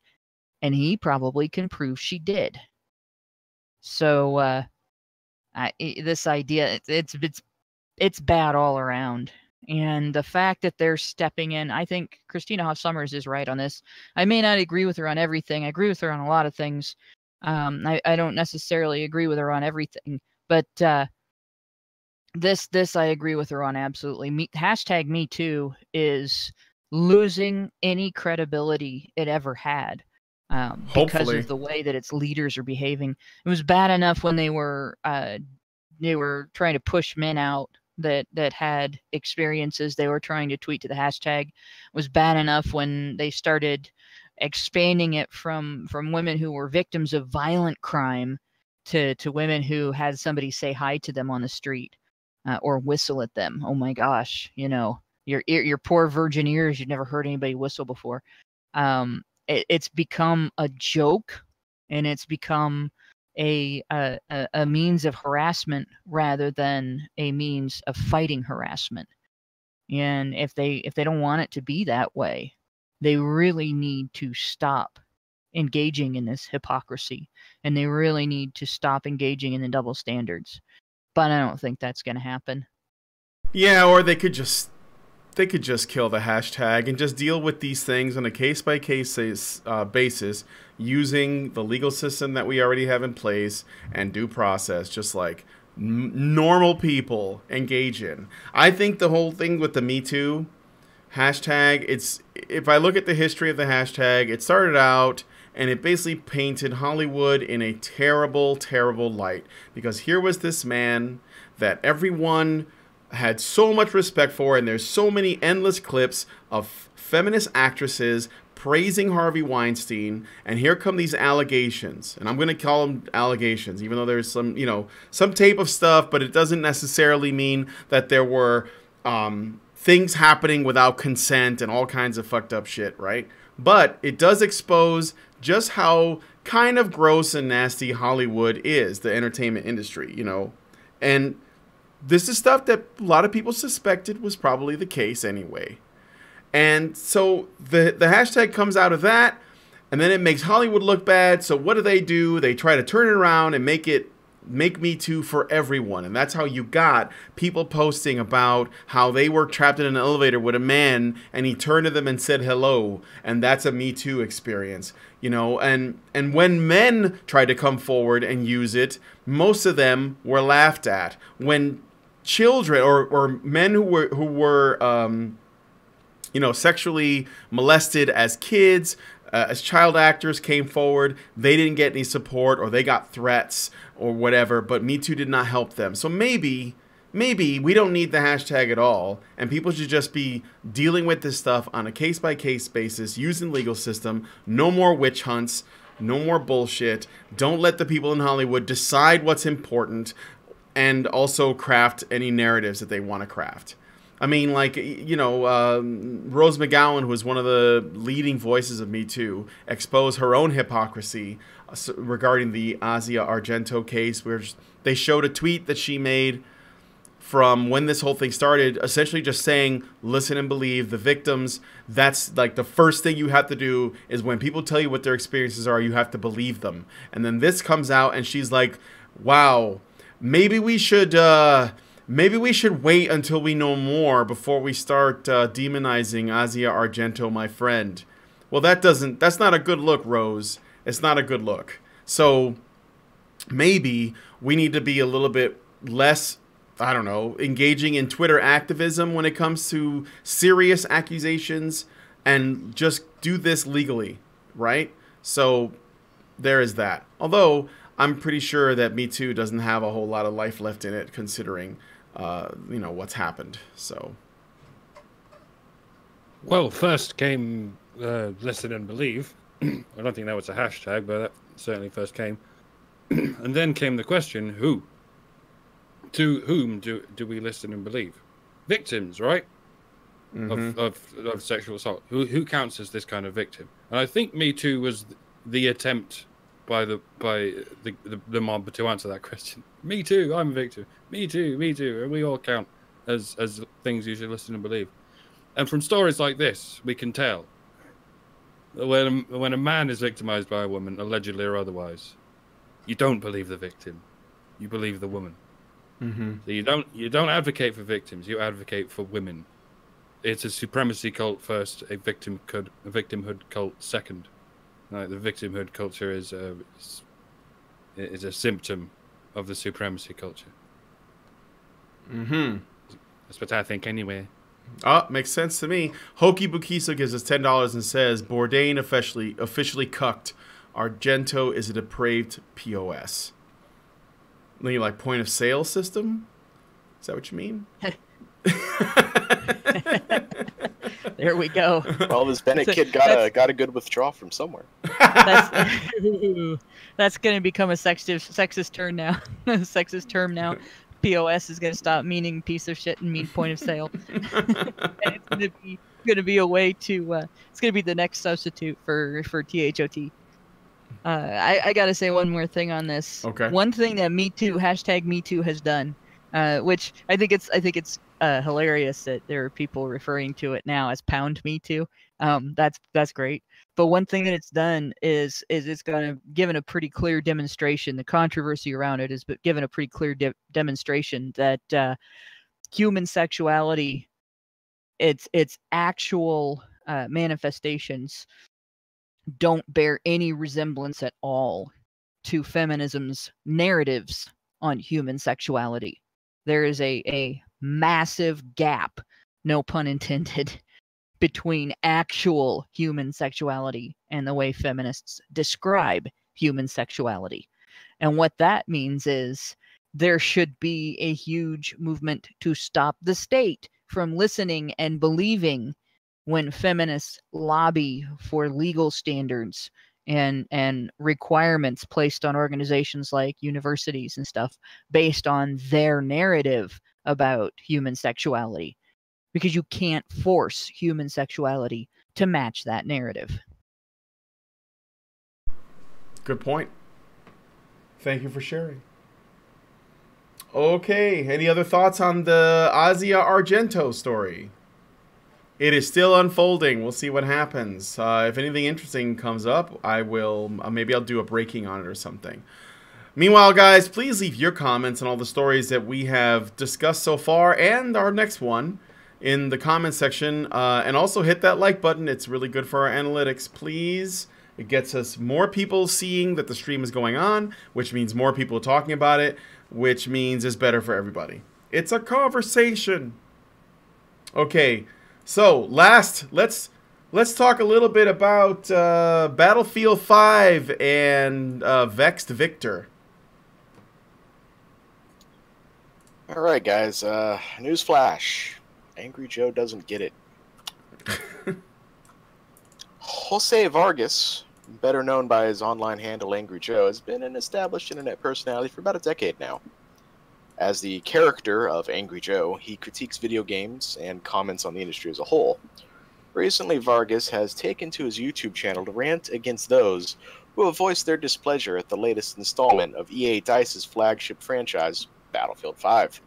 E: and he probably can prove she did. So this idea, it's bad all around. And the fact that they're stepping in, I think Christina Hoff Sommers is right on this. I may not agree with her on everything. I agree with her on a lot of things. I don't necessarily agree with her on everything, but this I agree with her on absolutely. #MeToo is losing any credibility it ever had, because of the way that its leaders are behaving. It was bad enough when they were trying to push men out that had experiences they were trying to tweet to the hashtag. It was bad enough when they started expanding it from women who were victims of violent crime to women who had somebody say hi to them on the street. Or whistle at them. Oh my gosh, your poor virgin ears. You've never heard anybody whistle before. It's become a joke, and it's become a means of harassment rather than a means of fighting harassment. And if they don't want it to be that way, they really need to stop engaging in this hypocrisy, and they really need to stop engaging in the double standards. But I don't think that's going to happen.
C: Yeah, or they could just kill the hashtag and just deal with these things on a case-by-case basis using the legal system that we already have in place and due process, just like normal people engage in. I think the whole thing with the Me Too hashtag, if I look at the history of the hashtag, it started out and it basically painted Hollywood in a terrible, terrible light. Because here was this man that everyone had so much respect for, and there's so many endless clips of feminist actresses praising Harvey Weinstein, and here come these allegations, and I'm going to call them allegations, even though there's some tape of stuff, but it doesn't necessarily mean that there were things happening without consent and all kinds of fucked up shit, right? But it does expose just how kind of gross and nasty Hollywood is, the entertainment industry, and this is stuff that a lot of people suspected was probably the case anyway. And so the hashtag comes out of that, and then it makes Hollywood look bad. So what do? They try to turn it around and make Me Too for everyone. And that's how you got people posting about how they were trapped in an elevator with a man and he turned to them and said hello. And that's a Me Too experience, and when men tried to come forward and use it, most of them were laughed at. When children or men who were sexually molested as kids, as child actors came forward, they didn't get any support, or they got threats or whatever, but Me Too did not help them. So maybe we don't need the hashtag at all, and people should just be dealing with this stuff on a case-by-case basis, using legal system. No more witch hunts, no more bullshit. Don't let the people in Hollywood decide what's important, and also craft any narratives that they want to craft. I mean, like, Rose McGowan, who was one of the leading voices of Me Too, exposed her own hypocrisy regarding the Argento case, where they showed a tweet that she made from when this whole thing started, essentially just saying, listen and believe the victims. That's like the first thing you have to do, is when people tell you what their experiences are, you have to believe them. And then this comes out and she's like, wow, maybe we should wait until we know more before we start demonizing Asia Argento, my friend. Well, that's not a good look, Rose. It's not a good look. So maybe we need to be a little bit less, I don't know, engaging in Twitter activism when it comes to serious accusations, and just do this legally, right? So there is that. Although I'm pretty sure that Me Too doesn't have a whole lot of life left in it, considering what's happened. So,
D: well, first came listen and believe. I don't think that was a hashtag, but that certainly first came. And then came the question, who? To whom do we listen and believe? Victims, right? Mm-hmm. of sexual assault. Who counts as this kind of victim? And I think Me Too was the attempt by the mob to answer that question. Me too, I'm a victim. Me too, and we all count as things you should listen and believe. And from stories like this, we can tell when a man is victimized by a woman, allegedly or otherwise, you don't believe the victim, you believe the woman. Mm-hmm. So you don't advocate for victims, you advocate for women. It's a supremacy cult first, a victimhood cult second. Like, the victimhood culture is a symptom of the supremacy culture.
C: Mm-hmm.
D: That's what I think anyway.
C: Oh, makes sense to me. Hokey Bukiso gives us $10 and says, Bourdain officially cucked. Argento is a depraved POS. Like point of sale system? Is that what you mean?
E: There we go.
F: Well, this Bennett kid got a good withdrawal from somewhere.
E: That's going to become a sexist term now. Sexist term now. POS is going to stop meaning piece of shit and mean point of sale. And it's going to be a way to. It's going to be the next substitute for THOT. I gotta say one more thing on this.
C: Okay.
E: One thing that #MeToo has done, which I think it's hilarious that there are people referring to it now as #MeToo. That's great. But one thing that it's done is it's given a pretty clear demonstration. The controversy around it has given a pretty clear demonstration that human sexuality, its actual manifestations, don't bear any resemblance at all to feminism's narratives on human sexuality. There is a massive gap, no pun intended, between actual human sexuality and the way feminists describe human sexuality. And what that means is there should be a huge movement to stop the state from listening and believing when feminists lobby for legal standards and requirements placed on organizations like universities and stuff based on their narrative about human sexuality, because you can't force human sexuality to match that narrative.
C: Good point. Thank you for sharing. Okay, any other thoughts on the Asia Argento story? It is still unfolding. We'll see what happens. If anything interesting comes up, I will, maybe I'll do a breaking on it or something. Meanwhile, guys, please leave your comments on all the stories that we have discussed so far and our next one in the comment section. And also hit that like button. It's really good for our analytics. Please. It gets us more people seeing that the stream is going on, which means more people talking about it, which means it's better for everybody. It's a conversation. Okay. So, let's talk a little bit about Battlefield 5 and Vexed Victor.
F: All right, guys. Newsflash. Angry Joe doesn't get it. Jose Vargas, better known by his online handle Angry Joe, has been an established internet personality for about a decade now. As the character of Angry Joe, he critiques video games and comments on the industry as a whole. Recently, Vargas has taken to his YouTube channel to rant against those who have voiced their displeasure at the latest installment of EA DICE's flagship franchise, Battlefield 5.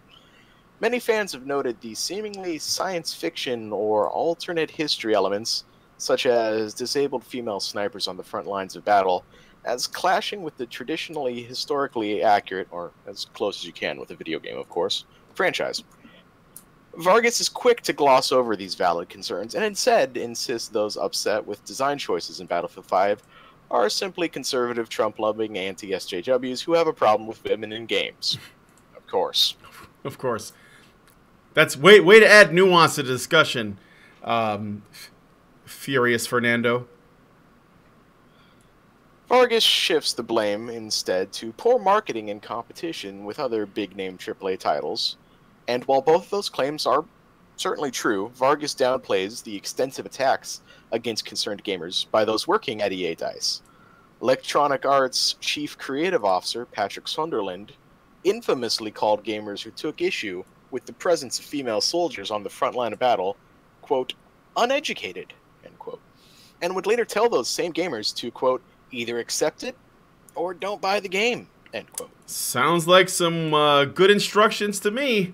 F: Many fans have noted the seemingly science fiction or alternate history elements, such as disabled female snipers on the front lines of battle, as clashing with the traditionally historically accurate, or as close as you can with a video game, of course, franchise. Vargas is quick to gloss over these valid concerns and instead insists those upset with design choices in Battlefield 5 are simply conservative Trump-loving anti-SJWs who have a problem with women in games. Of course.
C: Of course. That's way to add nuance to the discussion, Furious Fernando.
F: Vargas shifts the blame instead to poor marketing and competition with other big-name AAA titles. And while both of those claims are certainly true, Vargas downplays the extensive attacks against concerned gamers by those working at EA DICE. Electronic Arts Chief Creative Officer Patrick Sunderland infamously called gamers who took issue with the presence of female soldiers on the front line of battle, quote, uneducated, end quote, and would later tell those same gamers to, quote, either accept it or don't buy the game, end quote.
C: Sounds like some good instructions to me.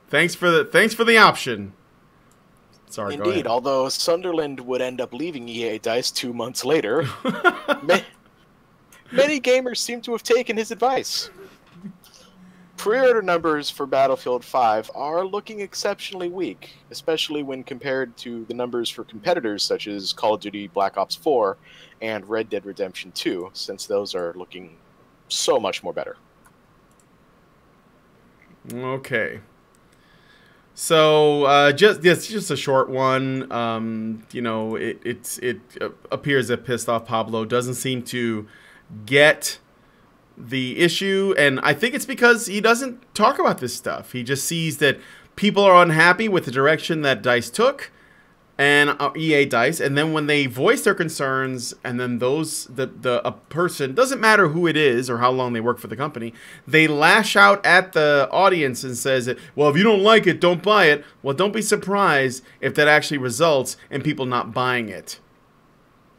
C: Thanks for the option. Sorry,
F: indeed,
C: go ahead.
F: although Sunderland would end up leaving EA DICE 2 months later, many gamers seem to have taken his advice. Pre-order numbers for Battlefield 5 are looking exceptionally weak, especially when compared to the numbers for competitors such as Call of Duty Black Ops 4 and Red Dead Redemption 2, since those are looking so much more better.
C: Okay. So, just a short one. You know, it appears that Pissed Off Pablo doesn't seem to get the issue, and I think it's because he doesn't talk about this stuff. He just sees that people are unhappy with the direction that DICE took, and EA DICE, and then when they voice their concerns, and then a person, doesn't matter who it is or how long they work for the company, they lash out at the audience and says that, well, if you don't like it, don't buy it. Well, don't be surprised if that actually results in people not buying it.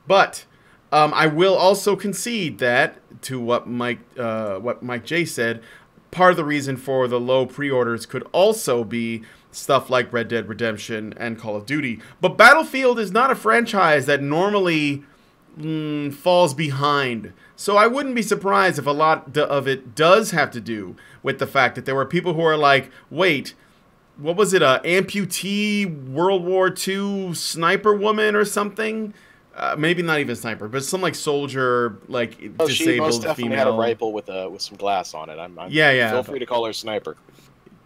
C: But I will also concede that, to what Mike J said, part of the reason for the low pre-orders could also be stuff like Red Dead Redemption and Call of Duty. But Battlefield is not a franchise that normally falls behind. So I wouldn't be surprised if a lot of it does have to do with the fact that there were people who are like, wait, what was it, a amputee World War II sniper woman or something? Maybe not even sniper, but some like soldier, like disabled
F: she most definitely
C: female.
F: had a rifle with some glass on it.
C: Yeah.
F: Feel free to call her sniper.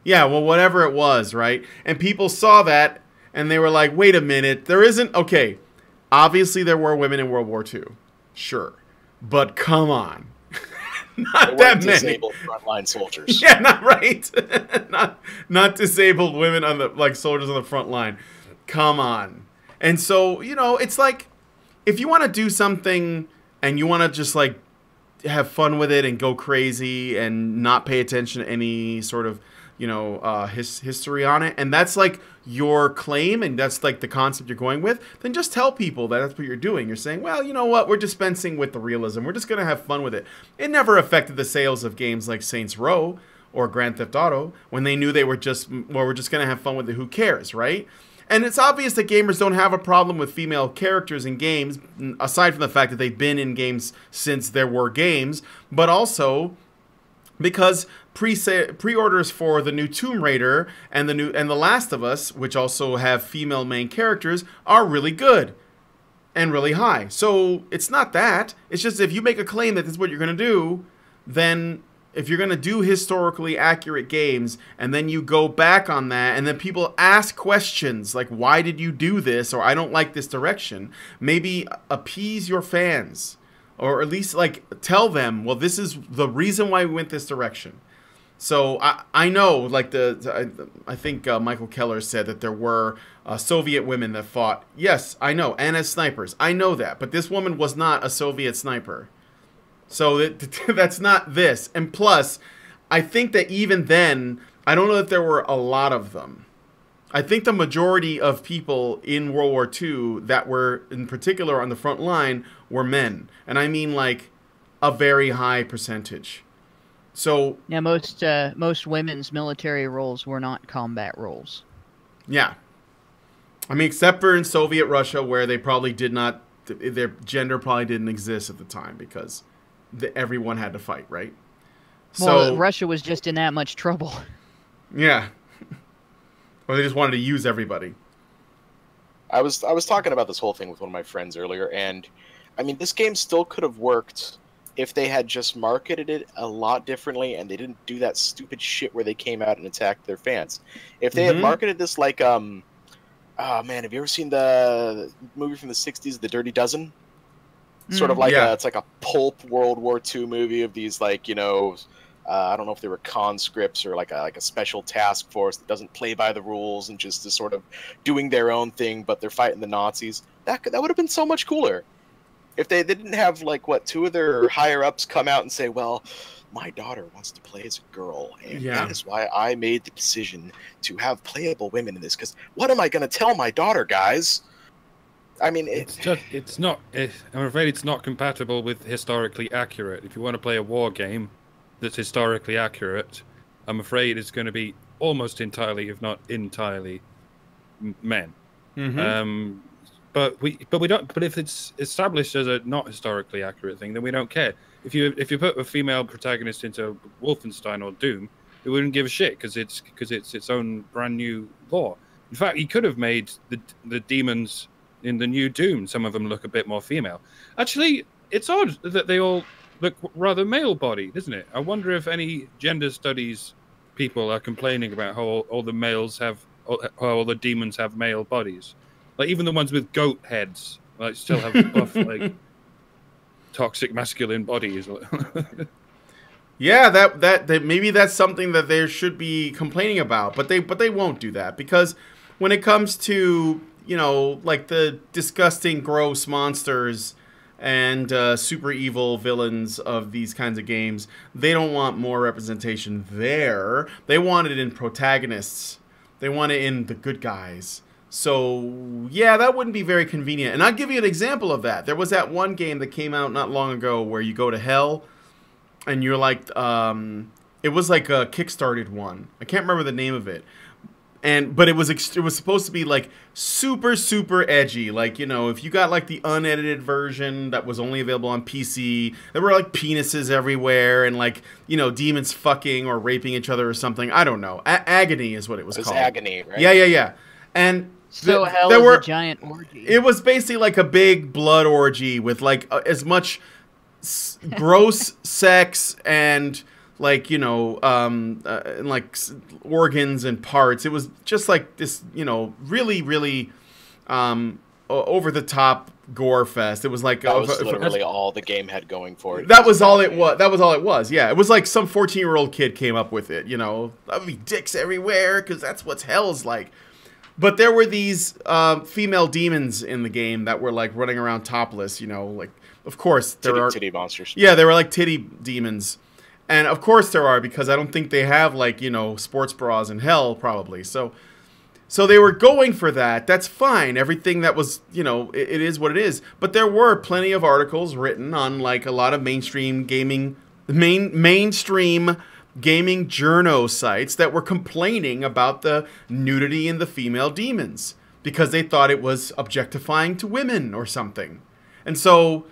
C: Yeah, well, whatever it was, right? And people saw that, and they were like, wait a minute, there isn't... Okay, obviously there were women in World War II. Sure. But come on. Not that many.
F: Disabled frontline soldiers.
C: Yeah, not right. not disabled women on the... Like, soldiers on the front line. Come on. And so, you know, it's like... If you want to do something, and you want to just, like, have fun with it and go crazy and not pay attention to any sort of... you know, history on it, and that's like your claim, and that's like the concept you're going with, then just tell people that that's what you're doing. You're saying, well, you know what, we're dispensing with the realism. We're just going to have fun with it. It never affected the sales of games like Saints Row or Grand Theft Auto when they knew they were just, well, we're just going to have fun with it. Who cares, right? And it's obvious that gamers don't have a problem with female characters in games, aside from the fact that they've been in games since there were games, but also because pre-orders for the new Tomb Raider and the Last of Us, which also have female main characters, are really good and really high. So it's not that. It's just if you make a claim that this is what you're going to do, then if you're going to do historically accurate games and then you go back on that and then people ask questions like, why did you do this? Or I don't like this direction. Maybe appease your fans. Or at least, like, tell them, well, this is the reason why we went this direction. So I know, like, I think Michael Keller said that there were Soviet women that fought. Yes, I know, and as snipers. I know that. But this woman was not a Soviet sniper. So that's not this. And plus, I think that even then, I don't know if there were a lot of them. I think the majority of people in World War II that were, in particular, on the front line were men. And I mean, like, a very high percentage. So...
E: Yeah, most women's military roles were not combat roles.
C: Yeah. I mean, except for in Soviet Russia, where they probably did not... Their gender probably didn't exist at the time, because everyone had to fight, right?
E: Well,
C: so,
E: Russia was just in that much trouble.
C: Yeah. Or they just wanted to use everybody.
F: I was talking about this whole thing with one of my friends earlier, and I mean, this game still could have worked if they had just marketed it a lot differently, and they didn't do that stupid shit where they came out and attacked their fans. If they had marketed this like, oh man, have you ever seen the movie from the '60s, The Dirty Dozen? Sort of like it's like a pulp World War II movie of these, like, you know. I don't know if they were conscripts or like a special task force that doesn't play by the rules and just is sort of doing their own thing, but they're fighting the Nazis. That would have been so much cooler if they didn't have, like, what, two of their higher ups come out and say, well, my daughter wants to play as a girl, and that is why I made the decision to have playable women in this. Because what am I going to tell my daughter, guys? I mean,
D: I'm afraid it's not compatible with historically accurate. If you want to play a war game that's historically accurate, I'm afraid it's going to be almost entirely, if not entirely, men. But we don't. But if it's established as a not historically accurate thing, then we don't care. If you put a female protagonist into Wolfenstein or Doom, we wouldn't give a shit because it's its own brand new lore. In fact, you could have made the demons in the new Doom. Some of them look a bit more female. Actually, it's odd that they all look rather male-bodied, isn't it? I wonder if any gender studies people are complaining about how all the males have, how all the demons have male bodies. Like, even the ones with goat heads, like, still have buff, like, toxic masculine bodies.
C: Yeah, that maybe that's something that they should be complaining about, but they won't do that, because when it comes to, you know, like the disgusting, gross monsters and super evil villains of these kinds of games, they don't want more representation there. They want it in protagonists. They want it in the good guys. So, yeah, that wouldn't be very convenient. And I'll give you an example of that. There was that one game that came out not long ago where you go to hell, and you're like, it was like a Kickstarted one. I can't remember the name of it. But it was supposed to be like super, super edgy. Like, you know, if you got like the unedited version that was only available on PC, there were like penises everywhere and like, you know, demons fucking or raping each other or something. I don't know. Agony is what it was called.
F: Agony, right?
C: Yeah. And
E: so hell is a giant orgy.
C: It was basically like a big blood orgy with like as much gross sex and like, you know, like organs and parts. It was just like this, you know, really, really over the top gore fest. It was like
F: that was literally all the game had going for it.
C: That was all it was. That was all it was. Yeah, it was like some 14-year-old kid came up with it. You know, that'd be dicks everywhere because that's what hell's like. But there were these female demons in the game that were like running around topless, you know, like, of course there are
F: titty monsters.
C: Yeah, they were like titty demons. And of course there are, because I don't think they have like, you know, sports bras in hell probably. So they were going for that. That's fine. Everything that was, you know, it is what it is. But there were plenty of articles written on like a lot of mainstream gaming journo sites that were complaining about the nudity in the female demons because they thought it was objectifying to women or something. And so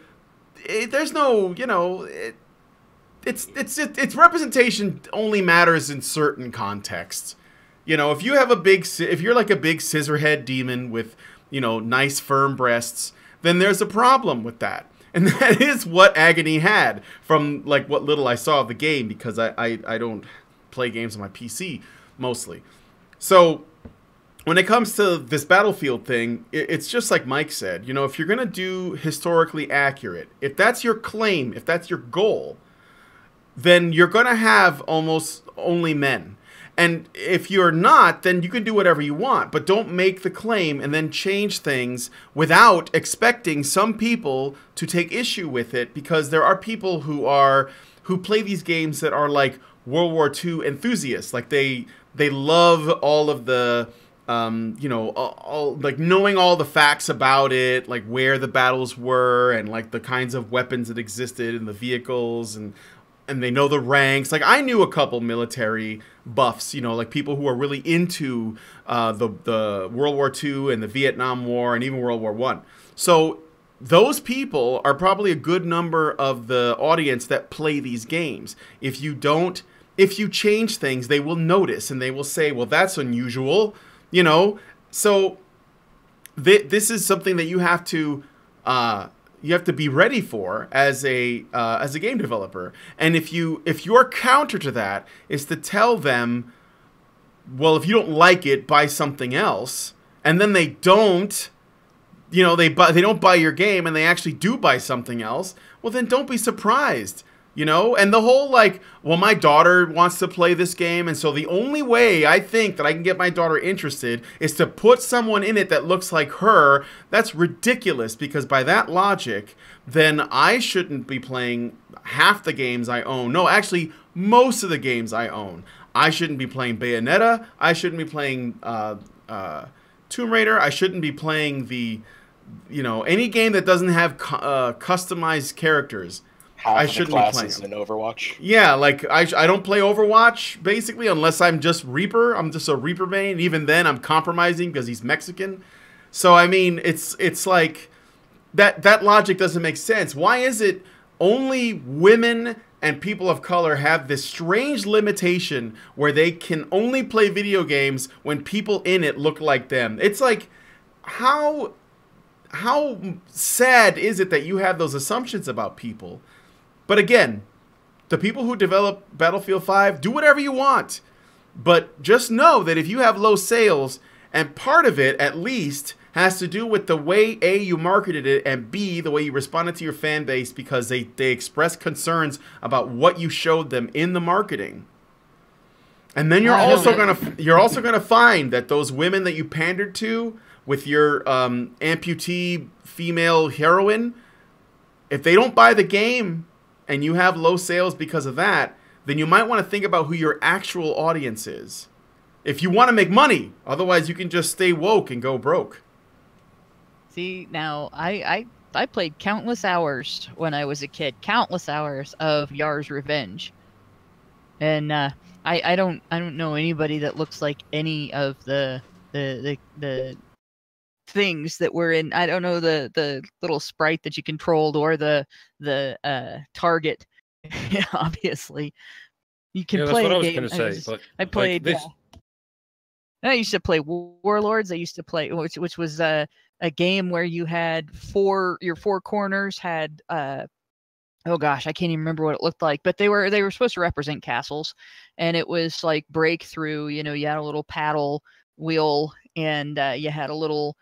C: there's no, you know, it's representation only matters in certain contexts. You know, if you're like a big scissorhead demon with, you know, nice firm breasts, then there's a problem with that. And that is what Agony had from like what little I saw of the game, because I don't play games on my PC mostly. So when it comes to this Battlefield thing, it's just like Mike said. You know, if you're going to do historically accurate, if that's your claim, if that's your goal, then you're going to have almost only men. And if you're not, then you can do whatever you want. But don't make the claim and then change things without expecting some people to take issue with it, because there are people who play these games that are like World War II enthusiasts. Like they love all of the you know, all like knowing all the facts about it, like where the battles were and like the kinds of weapons that existed and the vehicles, and they know the ranks. Like I knew a couple military buffs, you know, like people who are really into the World War II and the Vietnam War and even World War I. So those people are probably a good number of the audience that play these games. If you change things, they will notice and they will say, well, that's unusual, you know. So this is something that you have to be ready for as a game developer. And if your counter to that is to tell them, well, if you don't like it, buy something else, and then they don't, you know, they don't buy your game and they actually do buy something else, well, then don't be surprised. You know, and the whole like, well, my daughter wants to play this game, and so the only way I think that I can get my daughter interested is to put someone in it that looks like her. That's ridiculous, because by that logic, then I shouldn't be playing half the games I own. No, actually, most of the games I own. I shouldn't be playing Bayonetta. I shouldn't be playing Tomb Raider. I shouldn't be playing you know, any game that doesn't have customized characters. I shouldn't be playing
F: in Overwatch.
C: Yeah, like I don't play Overwatch basically unless I'm just Reaper. I'm just a Reaper main. Even then, I'm compromising because he's Mexican. So I mean, it's like that logic doesn't make sense. Why is it only women and people of color have this strange limitation where they can only play video games when people in it look like them? It's like, how sad is it that you have those assumptions about people? But again, the people who develop Battlefield 5, do whatever you want. But just know that if you have low sales, and part of it, at least, has to do with the way, A, you marketed it, and B, the way you responded to your fan base, because they expressed concerns about what you showed them in the marketing. And then you're also gonna find that those women that you pandered to with your amputee female heroine, if they don't buy the game and you have low sales because of that, then you might want to think about who your actual audience is. If you want to make money, otherwise you can just stay woke and go broke.
E: See, now I played countless hours when I was a kid, countless hours of Yar's Revenge, and I don't know anybody that looks like any of the things that were in. I don't know the little sprite that you controlled or the target. Obviously, you can play a game. I played. Like I used to play Warlords. I used to play, which was a game where you had your four corners had oh gosh, I can't even remember what it looked like, but they were supposed to represent castles, and it was like breakthrough. You know, you had a little paddle wheel, and you had a little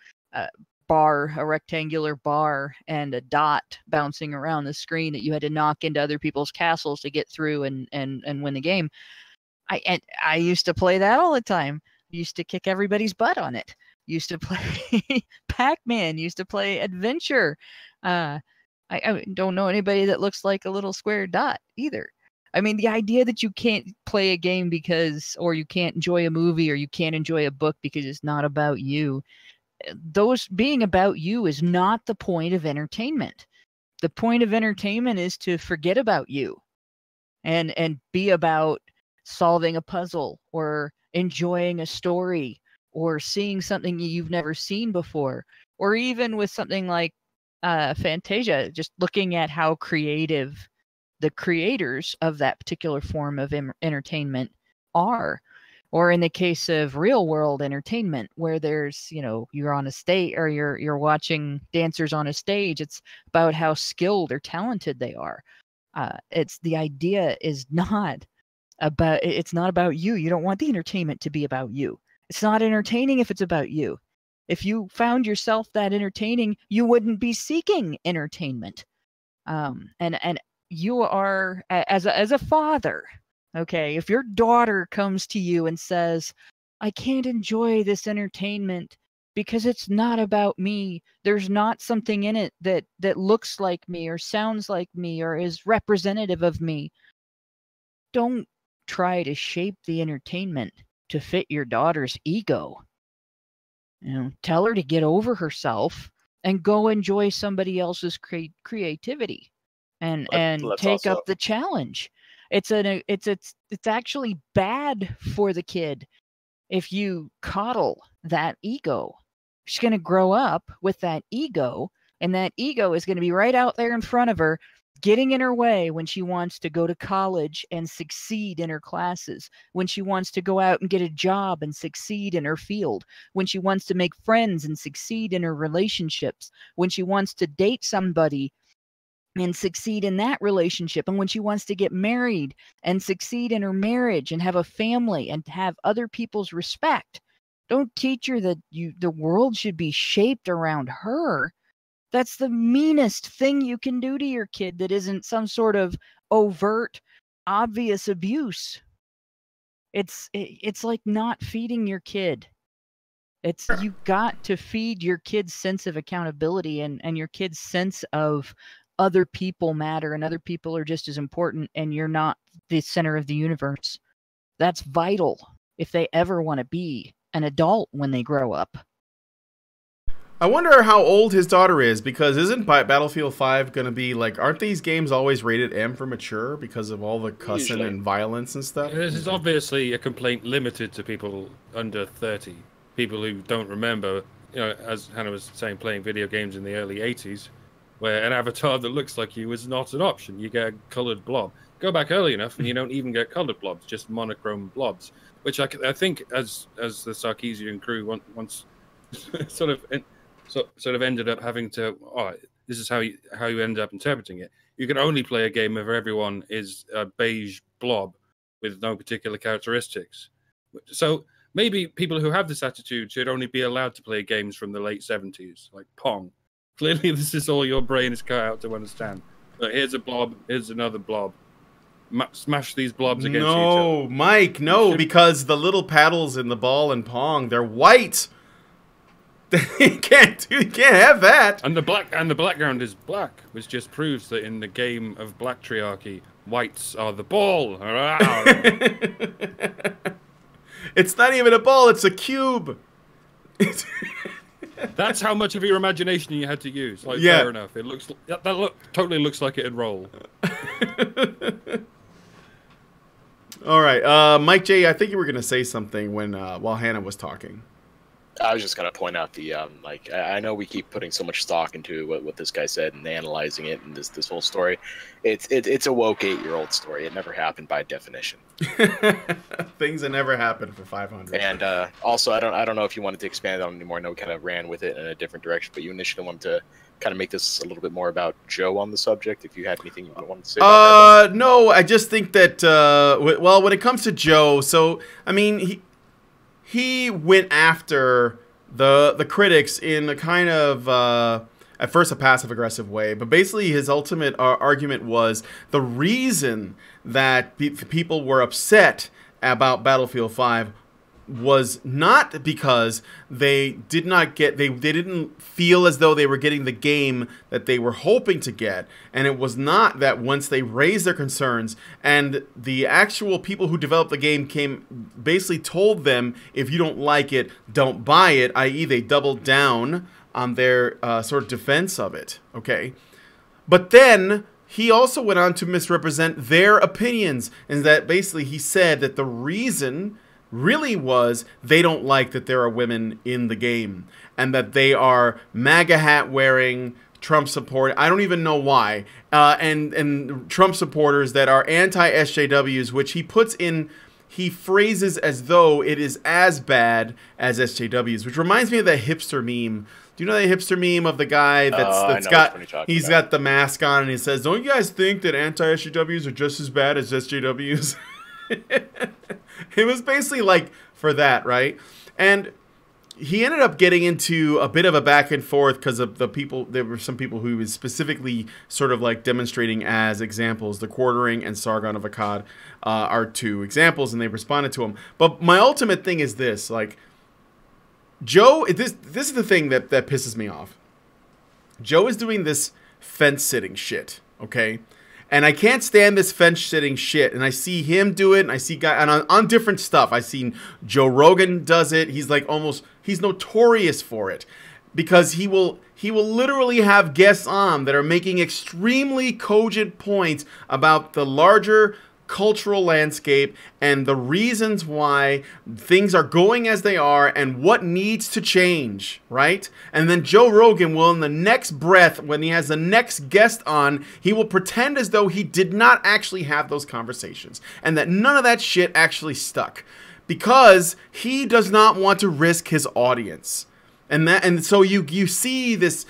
E: bar, a rectangular bar, and a dot bouncing around the screen that you had to knock into other people's castles to get through and win the game. I used to play that all the time. Used to kick everybody's butt on it. Used to play Pac-Man. Used to play Adventure. I don't know anybody that looks like a little square dot either. I mean, the idea that you can't play a game or you can't enjoy a movie, or you can't enjoy a book because it's not about you. Those being about you is not the point of entertainment. The point of entertainment is to forget about you and be about solving a puzzle or enjoying a story or seeing something you've never seen before, or even with something like Fantasia, just looking at how creative the creators of that particular form of entertainment are. Or in the case of real world entertainment, where there's, you're on a stage or you're watching dancers on a stage, it's about how skilled or talented they are. The idea is not about you. You don't want the entertainment to be about you. It's not entertaining if it's about you. If you found yourself that entertaining, you wouldn't be seeking entertainment. And you are, as a father, okay, if your daughter comes to you and says, I can't enjoy this entertainment because it's not about me, there's not something in it that looks like me or sounds like me or is representative of me, don't try to shape the entertainment to fit your daughter's ego. Tell her to get over herself and go enjoy somebody else's creativity and take up the challenge. It's actually bad for the kid if you coddle that ego. She's going to grow up with that ego, and that ego is going to be right out there in front of her, getting in her way when she wants to go to college and succeed in her classes, when she wants to go out and get a job and succeed in her field, when she wants to make friends and succeed in her relationships, when she wants to date somebody and succeed in that relationship, and when she wants to get married and succeed in her marriage and have a family and have other people's respect. Don't teach her that the world should be shaped around her. That's the meanest thing you can do to your kid that isn't some sort of overt, obvious abuse. It's like not feeding your kid. You got to feed your kid's sense of accountability and your kid's sense of other people matter and other people are just as important, and you're not the center of the universe. That's vital if they ever want to be an adult when they grow up.
C: I wonder how old his daughter is, because isn't Battlefield 5 going to be like, aren't these games always rated M for mature because of all the cussing and violence and stuff?
D: This is obviously a complaint limited to people under 30, people who don't remember, as Hannah was saying, playing video games in the early 80s, where an avatar that looks like you is not an option. You get a colored blob. Go back early enough and you don't even get colored blobs, just monochrome blobs, which I think as the Sarkeesian crew once sort of ended up having to, this is how you end up interpreting it. You can only play a game where everyone is a beige blob with no particular characteristics. So maybe people who have this attitude should only be allowed to play games from the late 70s, like Pong. Clearly, this is all your brain is cut out to understand. But here's a blob, here's another blob. Smash these blobs against each other.
C: No, Mike, no, because the little paddles in the ball and Pong, they're white. You can't have that.
D: And the background is black, which just proves that in the game of black triarchy, whites are the ball.
C: It's not even a ball, it's a cube.
D: That's how much of your imagination you had to use. Like,
C: yeah.
D: fair enough. It looks totally looks like it'd roll.
C: All right, Mike J, I think you were gonna say something when while Hannah was talking.
F: I was just gonna point out the like I know we keep putting so much stock into what this guy said and analyzing it and this whole story. It's a woke 8-year-old story. It never happened by definition.
C: Things that never happened for 500.
F: And also, I don't know if you wanted to expand on it anymore. I know we kind of ran with it in a different direction, but you initially wanted to kind of make this a little bit more about Joe on the subject. If you had anything you wanted to say about that.
C: No, I just think that well, when it comes to Joe, so I mean he went after the critics in a kind of at first a passive-aggressive way, but basically his ultimate argument was the reason that people were upset about Battlefield 5 was not because they didn't feel as though they were getting the game that they were hoping to get, and it was not that once they raised their concerns and the actual people who developed the game basically told them, if you don't like it, don't buy it, i.e. they doubled down on their sort of defense of it, okay? But then he also went on to misrepresent their opinions, and that basically he said that the reason really was they don't like that there are women in the game, and that they are MAGA hat wearing Trump support. I don't even know why. And Trump supporters that are anti-SJWs, which he phrases as though it is as bad as SJWs, which reminds me of that hipster meme. Do you know that hipster meme of the guy that's got the mask on and he says, "Don't you guys think that anti-SJWs are just as bad as SJWs?" It was basically like for that, right? And he ended up getting into a bit of a back and forth because of the people. There were some people who was specifically sort of like demonstrating as examples. The Quartering and Sargon of Akkad are two examples, and they responded to him. But my ultimate thing is this: like, Joe, this is the thing that pisses me off. Joe is doing this fence sitting shit, okay? And I can't stand this fence sitting shit. And I see him do it, and I see guys on different stuff. I've seen Joe Rogan does it. He's like he's notorious for it because he will literally have guests on that are making extremely cogent points about the larger cultural landscape and the reasons why things are going as they are and what needs to change, right? And then Joe Rogan will, in the next breath, when he has the next guest on, he will pretend as though he did not actually have those conversations and that none of that shit actually stuck because he does not want to risk his audience. And so you see this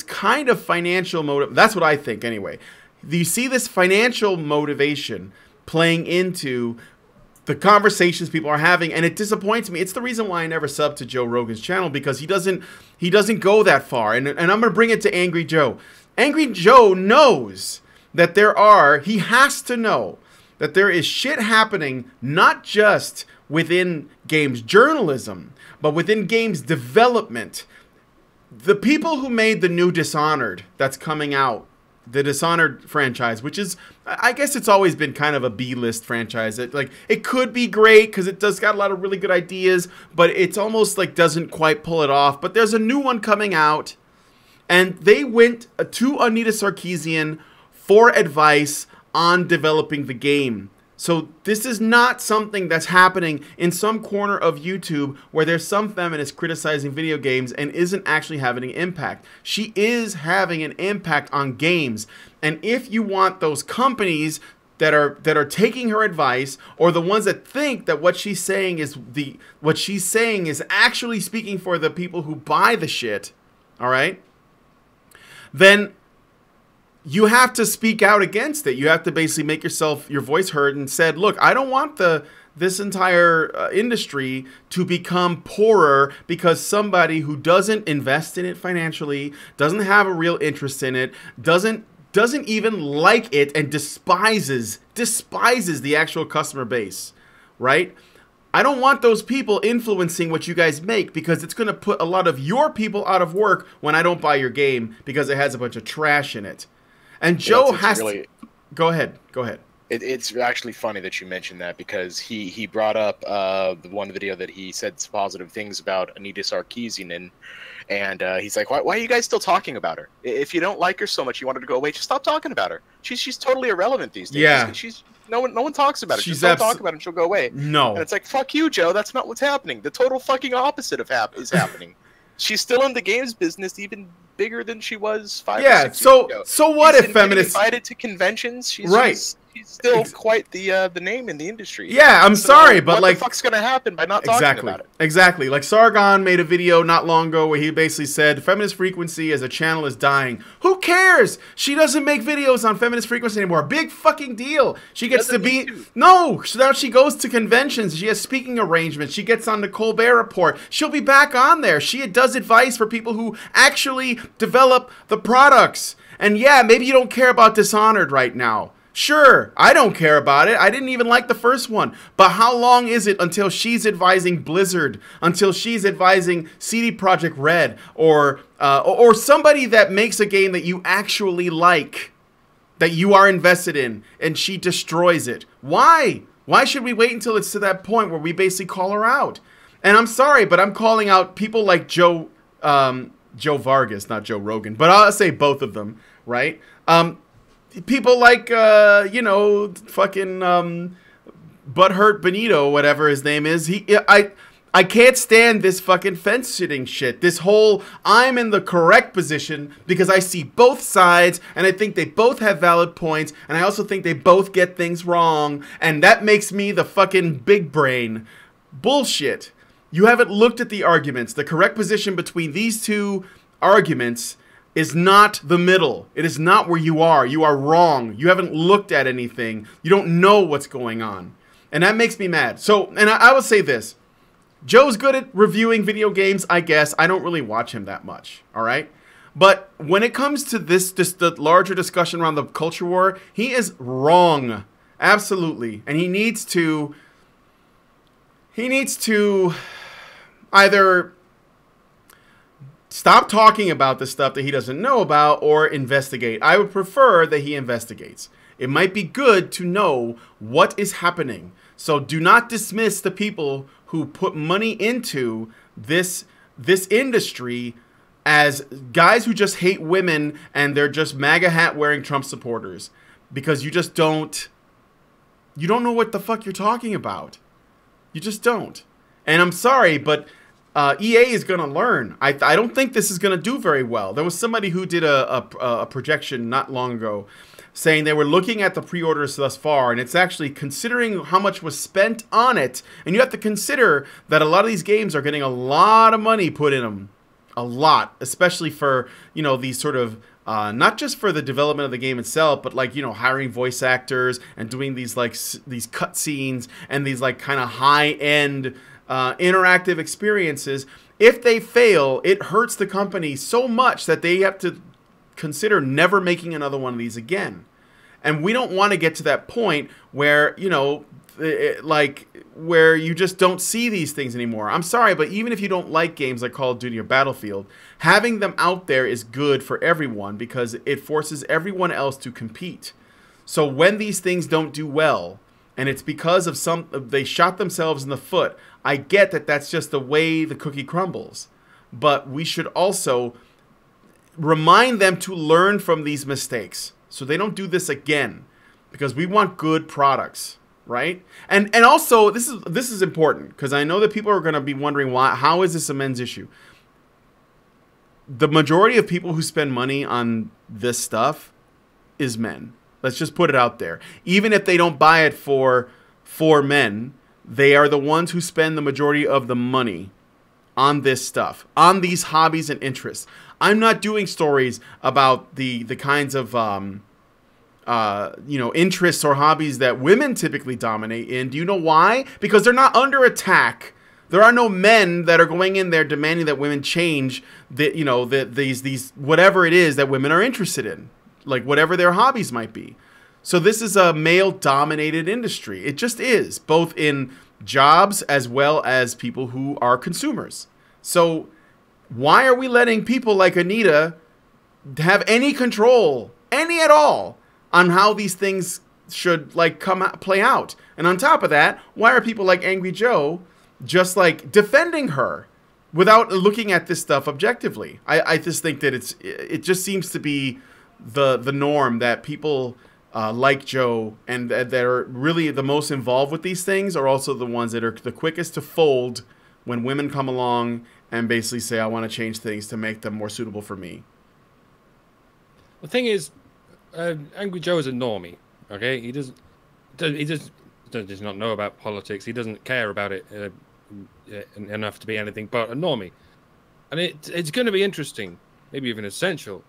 C: kind of financial motive. That's what I think anyway. You see this financial motivation playing into the conversations people are having, and it disappoints me. It's the reason why I never sub to Joe Rogan's channel, because he doesn't go that far. And I'm gonna bring it to Angry Joe. Angry Joe knows that he has to know that there is shit happening not just within games journalism, but within games development. The people who made the new Dishonored that's coming out, the Dishonored franchise, which is, I guess it's always been kind of a B-list franchise. It could be great because it does got a lot of really good ideas, but it's almost like doesn't quite pull it off. But there's a new one coming out, and they went to Anita Sarkeesian for advice on developing the game. So this is not something that's happening in some corner of YouTube where there's some feminist criticizing video games and isn't actually having an impact. She is having an impact on games. And if you want those companies that are taking her advice, or the ones that think that what she's saying is actually speaking for the people who buy the shit, all right? Then you have to speak out against it. You have to basically make your voice heard and said, look, I don't want this entire industry to become poorer because somebody who doesn't invest in it financially, doesn't have a real interest in it, doesn't even like it, and despises the actual customer base, right? I don't want those people influencing what you guys make, because it's going to put a lot of your people out of work when I don't buy your game because it has a bunch of trash in it. And Joe has to... Go ahead.
F: It's actually funny that you mentioned that, because he brought up the one video that he said positive things about Anita Sarkeesian, and he's like, why are you guys still talking about her? If you don't like her so much, you want her to go away, just stop talking about her. She's totally irrelevant these days.
C: Yeah.
F: She's no one talks about her.
C: She's
F: just don't talk about her and she'll go away.
C: No.
F: And it's like, fuck you, Joe. That's not what's happening. The total fucking opposite is happening. She's still in the games business, even bigger than she was 5 or 6 years ago.
C: So what
F: She's
C: if feminists
F: invited to conventions? She's
C: right?
F: She's still quite the name in the industry.
C: Yeah, I'm sorry, but
F: what
C: like,
F: the fuck's gonna happen by not talking about it?
C: Exactly. Like Sargon made a video not long ago where he basically said feminist frequency as a channel is dying. Who cares? She doesn't make videos on feminist frequency anymore. Big fucking deal. She gets to be no. So now she goes to conventions. She has speaking arrangements. She gets on the Colbert Report. She'll be back on there. She does advice for people who actually develop the products. And yeah, maybe you don't care about Dishonored right now. Sure, I don't care about it. I didn't even like the first one. But how long is it until she's advising Blizzard, until she's advising CD Projekt Red, or somebody that makes a game that you actually like, that you are invested in, and she destroys it? Why? Why should we wait until it's to that point where we basically call her out? And I'm sorry, but I'm calling out people like Joe Vargas, not Joe Rogan, but I'll say both of them, right? People like, you know, fucking Butthurt Benito, whatever his name is. I can't stand this fucking fence-sitting shit. This whole, I'm in the correct position because I see both sides, and I think they both have valid points, and I also think they both get things wrong, and that makes me the fucking big brain. Bullshit. You haven't looked at the arguments. The correct position between these two arguments is not the middle. It is not where you are. You are wrong. You haven't looked at anything. You don't know what's going on. And that makes me mad. So, and I will say this. Joe's good at reviewing video games, I guess. I don't really watch him that much, all right? But when it comes to the larger discussion around the culture war, he is wrong. Absolutely. And he needs to either stop talking about the stuff that he doesn't know about or investigate. I would prefer that he investigates. It might be good to know what is happening. So do not dismiss the people who put money into this industry as guys who just hate women and they're just MAGA hat wearing Trump supporters, because you just don't know what the fuck you're talking about. You just don't. And I'm sorry, but EA is going to learn. I don't think this is going to do very well. There was somebody who did a projection not long ago saying they were looking at the pre-orders thus far, and it's actually considering how much was spent on it. And you have to consider that a lot of these games are getting a lot of money put in them. A lot, especially for, you know, these sort of, not just for the development of the game itself, but like, you know, hiring voice actors and doing these like these cutscenes and these like kind of high-end interactive experiences. If they fail, it hurts the company so much that they have to consider never making another one of these again. And we don't want to get to that point where, you know, where you just don't see these things anymore. I'm sorry, but even if you don't like games like Call of Duty or Battlefield, having them out there is good for everyone because it forces everyone else to compete. So when these things don't do well, and it's because of they shot themselves in the foot, I get that that's just the way the cookie crumbles. But we should also remind them to learn from these mistakes so they don't do this again, because we want good products, right? And also this is important, because I know that people are going to be wondering how is this a men's issue? The majority of people who spend money on this stuff is men. Let's just put it out there. Even if they don't buy it for men, they are the ones who spend the majority of the money on this stuff, on these hobbies and interests. I'm not doing stories about the kinds of you know, interests or hobbies that women typically dominate in. Do you know why? Because they're not under attack. There are no men that are going in there demanding that women change these whatever it is that women are interested in, like whatever their hobbies might be. So this is a male-dominated industry. It just is, both in jobs as well as people who are consumers. So why are we letting people like Anita have any control, any at all, on how these things should like play out. And on top of that, why are people like Angry Joe just like defending her without looking at this stuff objectively? I just think that it just seems to be the norm that people like Joe and that are really the most involved with these things are also the ones that are the quickest to fold when women come along and basically say, I want to change things to make them more suitable for me.
D: The thing is, Angry Joe is a normie. Okay, he does not know about politics. He doesn't care about it enough to be anything but a normie, and it's going to be interesting, maybe even essential,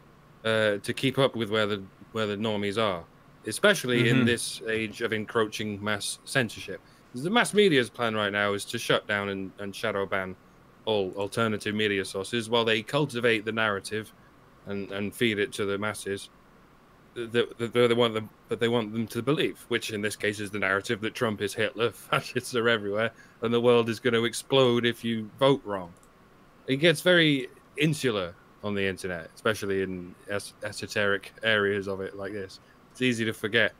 D: to keep up with where the normies are, especially in this age of encroaching mass censorship. The mass media's plan right now is to shut down and shadow ban all alternative media sources while they cultivate the narrative and feed it to the masses that they want them to believe, which in this case is the narrative that Trump is Hitler, fascists are everywhere, and the world is going to explode if you vote wrong. It gets very insular on the internet, especially in esoteric areas of it like this. It's easy to forget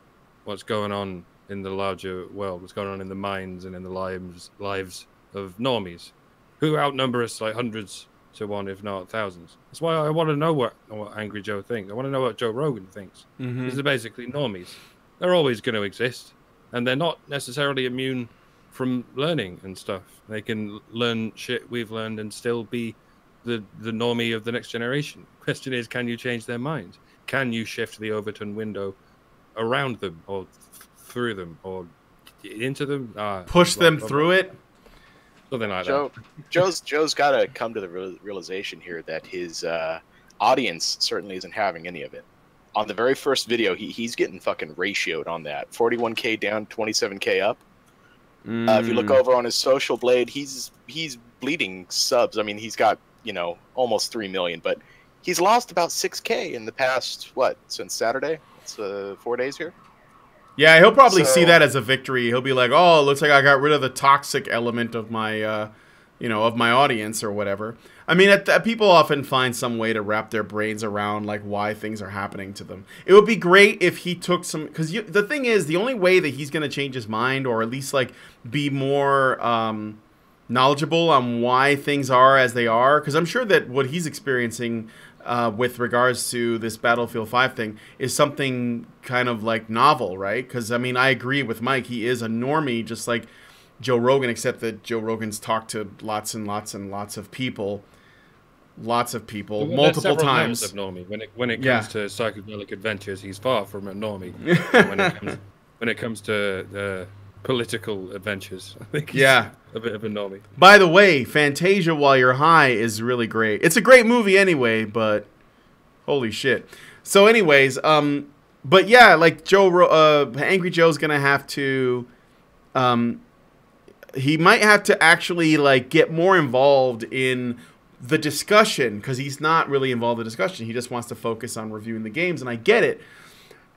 D: what's going on in the larger world, what's going on in the minds and in the lives of normies, who outnumber us like hundreds to one, if not thousands. That's why I want to know what Angry Joe thinks. I want to know what Joe Rogan thinks. Because they're basically normies. They're always going to exist, and they're not necessarily immune from learning and stuff. They can learn shit we've learned and still be the normie of the next generation. Question is, can you change their minds? Can you shift the Overton window around them, or through them, or into them?
C: Push them through it?
D: Something like that.
F: Joe's got to come to the realization here that his audience certainly isn't having any of it. On the very first video, he's getting fucking ratioed on that. 41K down, 27K up. If you look over on his social blade, he's bleeding subs. I mean, he's got, almost 3 million, but he's lost about 6K in the past, since Saturday? It's 4 days here.
C: Yeah, he'll probably see that as a victory. He'll be like, "Oh, it looks like I got rid of the toxic element of my, of my audience or whatever." I mean, people often find some way to wrap their brains around like why things are happening to them. It would be great if he took some, because the thing is, the only way that he's going to change his mind, or at least like be more knowledgeable on why things are as they are, because I'm sure that what he's experiencing with regards to this Battlefield 5 thing is something kind of like novel, right? Because, I mean, I agree with Mike. He is a normie, just like Joe Rogan, except that Joe Rogan's talked to lots and lots and lots of people. Multiple times.
D: Of normie. When it comes to psychedelic adventures, he's far from a normie. when it comes to political adventures, I think he's a bit of a normie.
C: By the way, Fantasia While You're High is really great. It's a great movie anyway, but holy shit. So anyways, but yeah, like Angry Joe's gonna have to, he might have to actually like get more involved in the discussion, because he's not really involved in the discussion. He just wants to focus on reviewing the games, and I get it.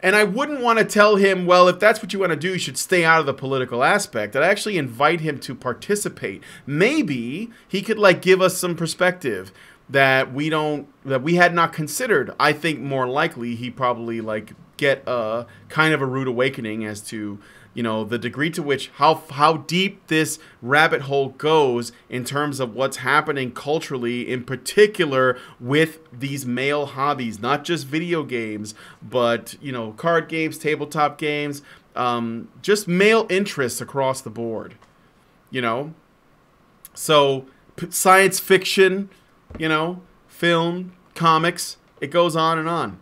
C: And I wouldn't want to tell him, well, if that's what you want to do, you should stay out of the political aspect. I'd actually invite him to participate. Maybe he could like give us some perspective that we had not considered. I think more likely he probably like get a kind of a rude awakening as to, the degree to which how deep this rabbit hole goes in terms of what's happening culturally, in particular with these male hobbies, not just video games, but card games, tabletop games, just male interests across the board. So science fiction, film, comics, it goes on and on.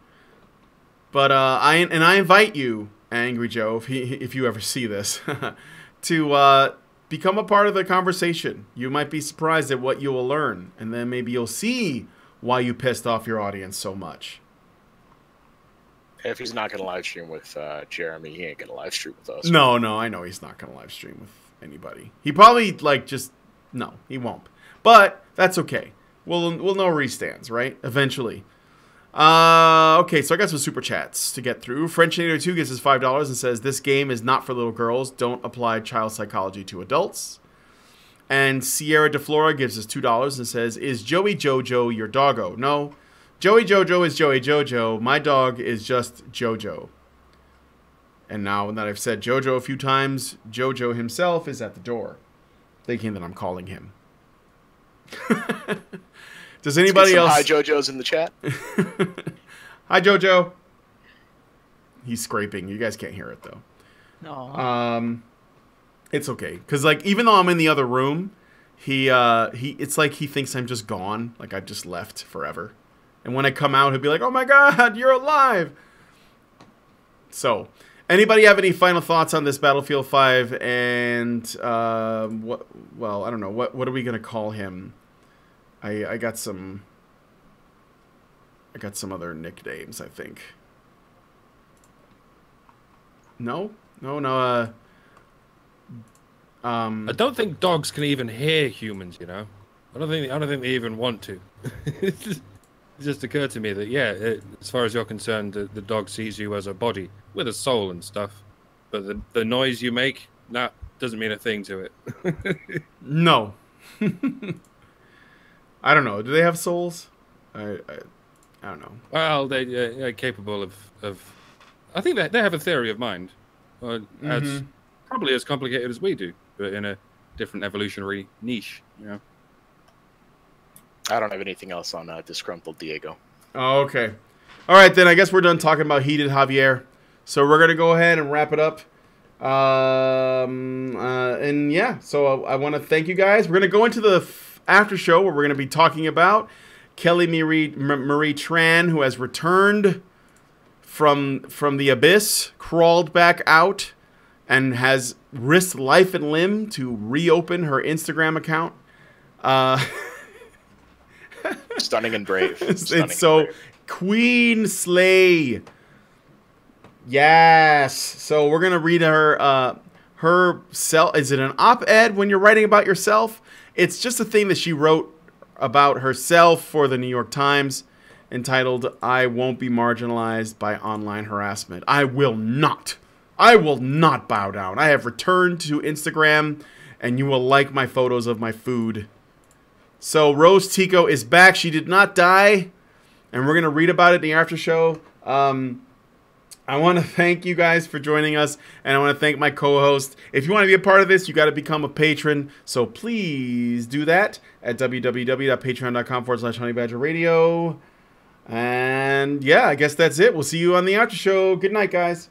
C: But I invite you, Angry Joe, if you ever see this, to become a part of the conversation. You might be surprised at what you will learn, and then maybe you'll see why you pissed off your audience so much.
F: If he's not going to live stream with Jeremy, he ain't going to live stream with us.
C: No, I know he's not going to live stream with anybody. He probably no, he won't. But that's okay. We'll know where he stands, right? Eventually. Okay, so I got some super chats to get through. Frenchinator2 gives us $5 and says, "This game is not for little girls. Don't apply child psychology to adults." And Sierra DeFlora gives us $2 and says, "Is Joey Jojo your doggo?" No, Joey Jojo is Joey Jojo. My dog is just Jojo. And now that I've said JoJo a few times, JoJo himself is at the door, thinking that I'm calling him. Does anybody else?
F: Hi, JoJo's in the chat.
C: Hi, JoJo. He's scraping. You guys can't hear it though.
E: No.
C: It's okay, cause like even though I'm in the other room, it's like he thinks I'm just gone, like I've just left forever. And when I come out, he'll be like, "Oh my God, you're alive!" So, anybody have any final thoughts on this Battlefield 5? And what? Well, I don't know. What are we gonna call him? I got some other nicknames, I think. No.
D: I don't think dogs can even hear humans. You know, I don't think they even want to. It just occurred to me that as far as you're concerned, the dog sees you as a body with a soul and stuff, but the noise you make doesn't mean a thing to it.
C: No. I don't know. Do they have souls? I don't know.
D: Well, they're capable of. I think they have a theory of mind. As probably as complicated as we do, but in a different evolutionary niche. You know.
F: I don't have anything else on Disgruntled Diego.
C: Oh, okay. All right, then I guess we're done talking about Heated Javier. So we're gonna go ahead and wrap it up. And yeah, so I want to thank you guys. We're gonna go into the after show where we're gonna be talking about Kelly Marie Tran, who has returned from the abyss, crawled back out, and has risked life and limb to reopen her Instagram account.
F: Stunning and brave.
C: It's so Queen Slay. Yes. So we're gonna read her self. Is it an op-ed when you're writing about yourself? It's just a thing that she wrote about herself for the New York Times, entitled "I Won't Be Marginalized by Online Harassment." I will not bow down. I have returned to Instagram, and you will like my photos of my food. So Rose Tico is back. She did not die, and we're going to read about it in the after show. I want to thank you guys for joining us, and I want to thank my co-host. If you want to be a part of this, you got to become a patron, so please do that at www.patreon.com/honeybadgerradio. And yeah, I guess that's it. We'll see you on the after show. Good night, guys.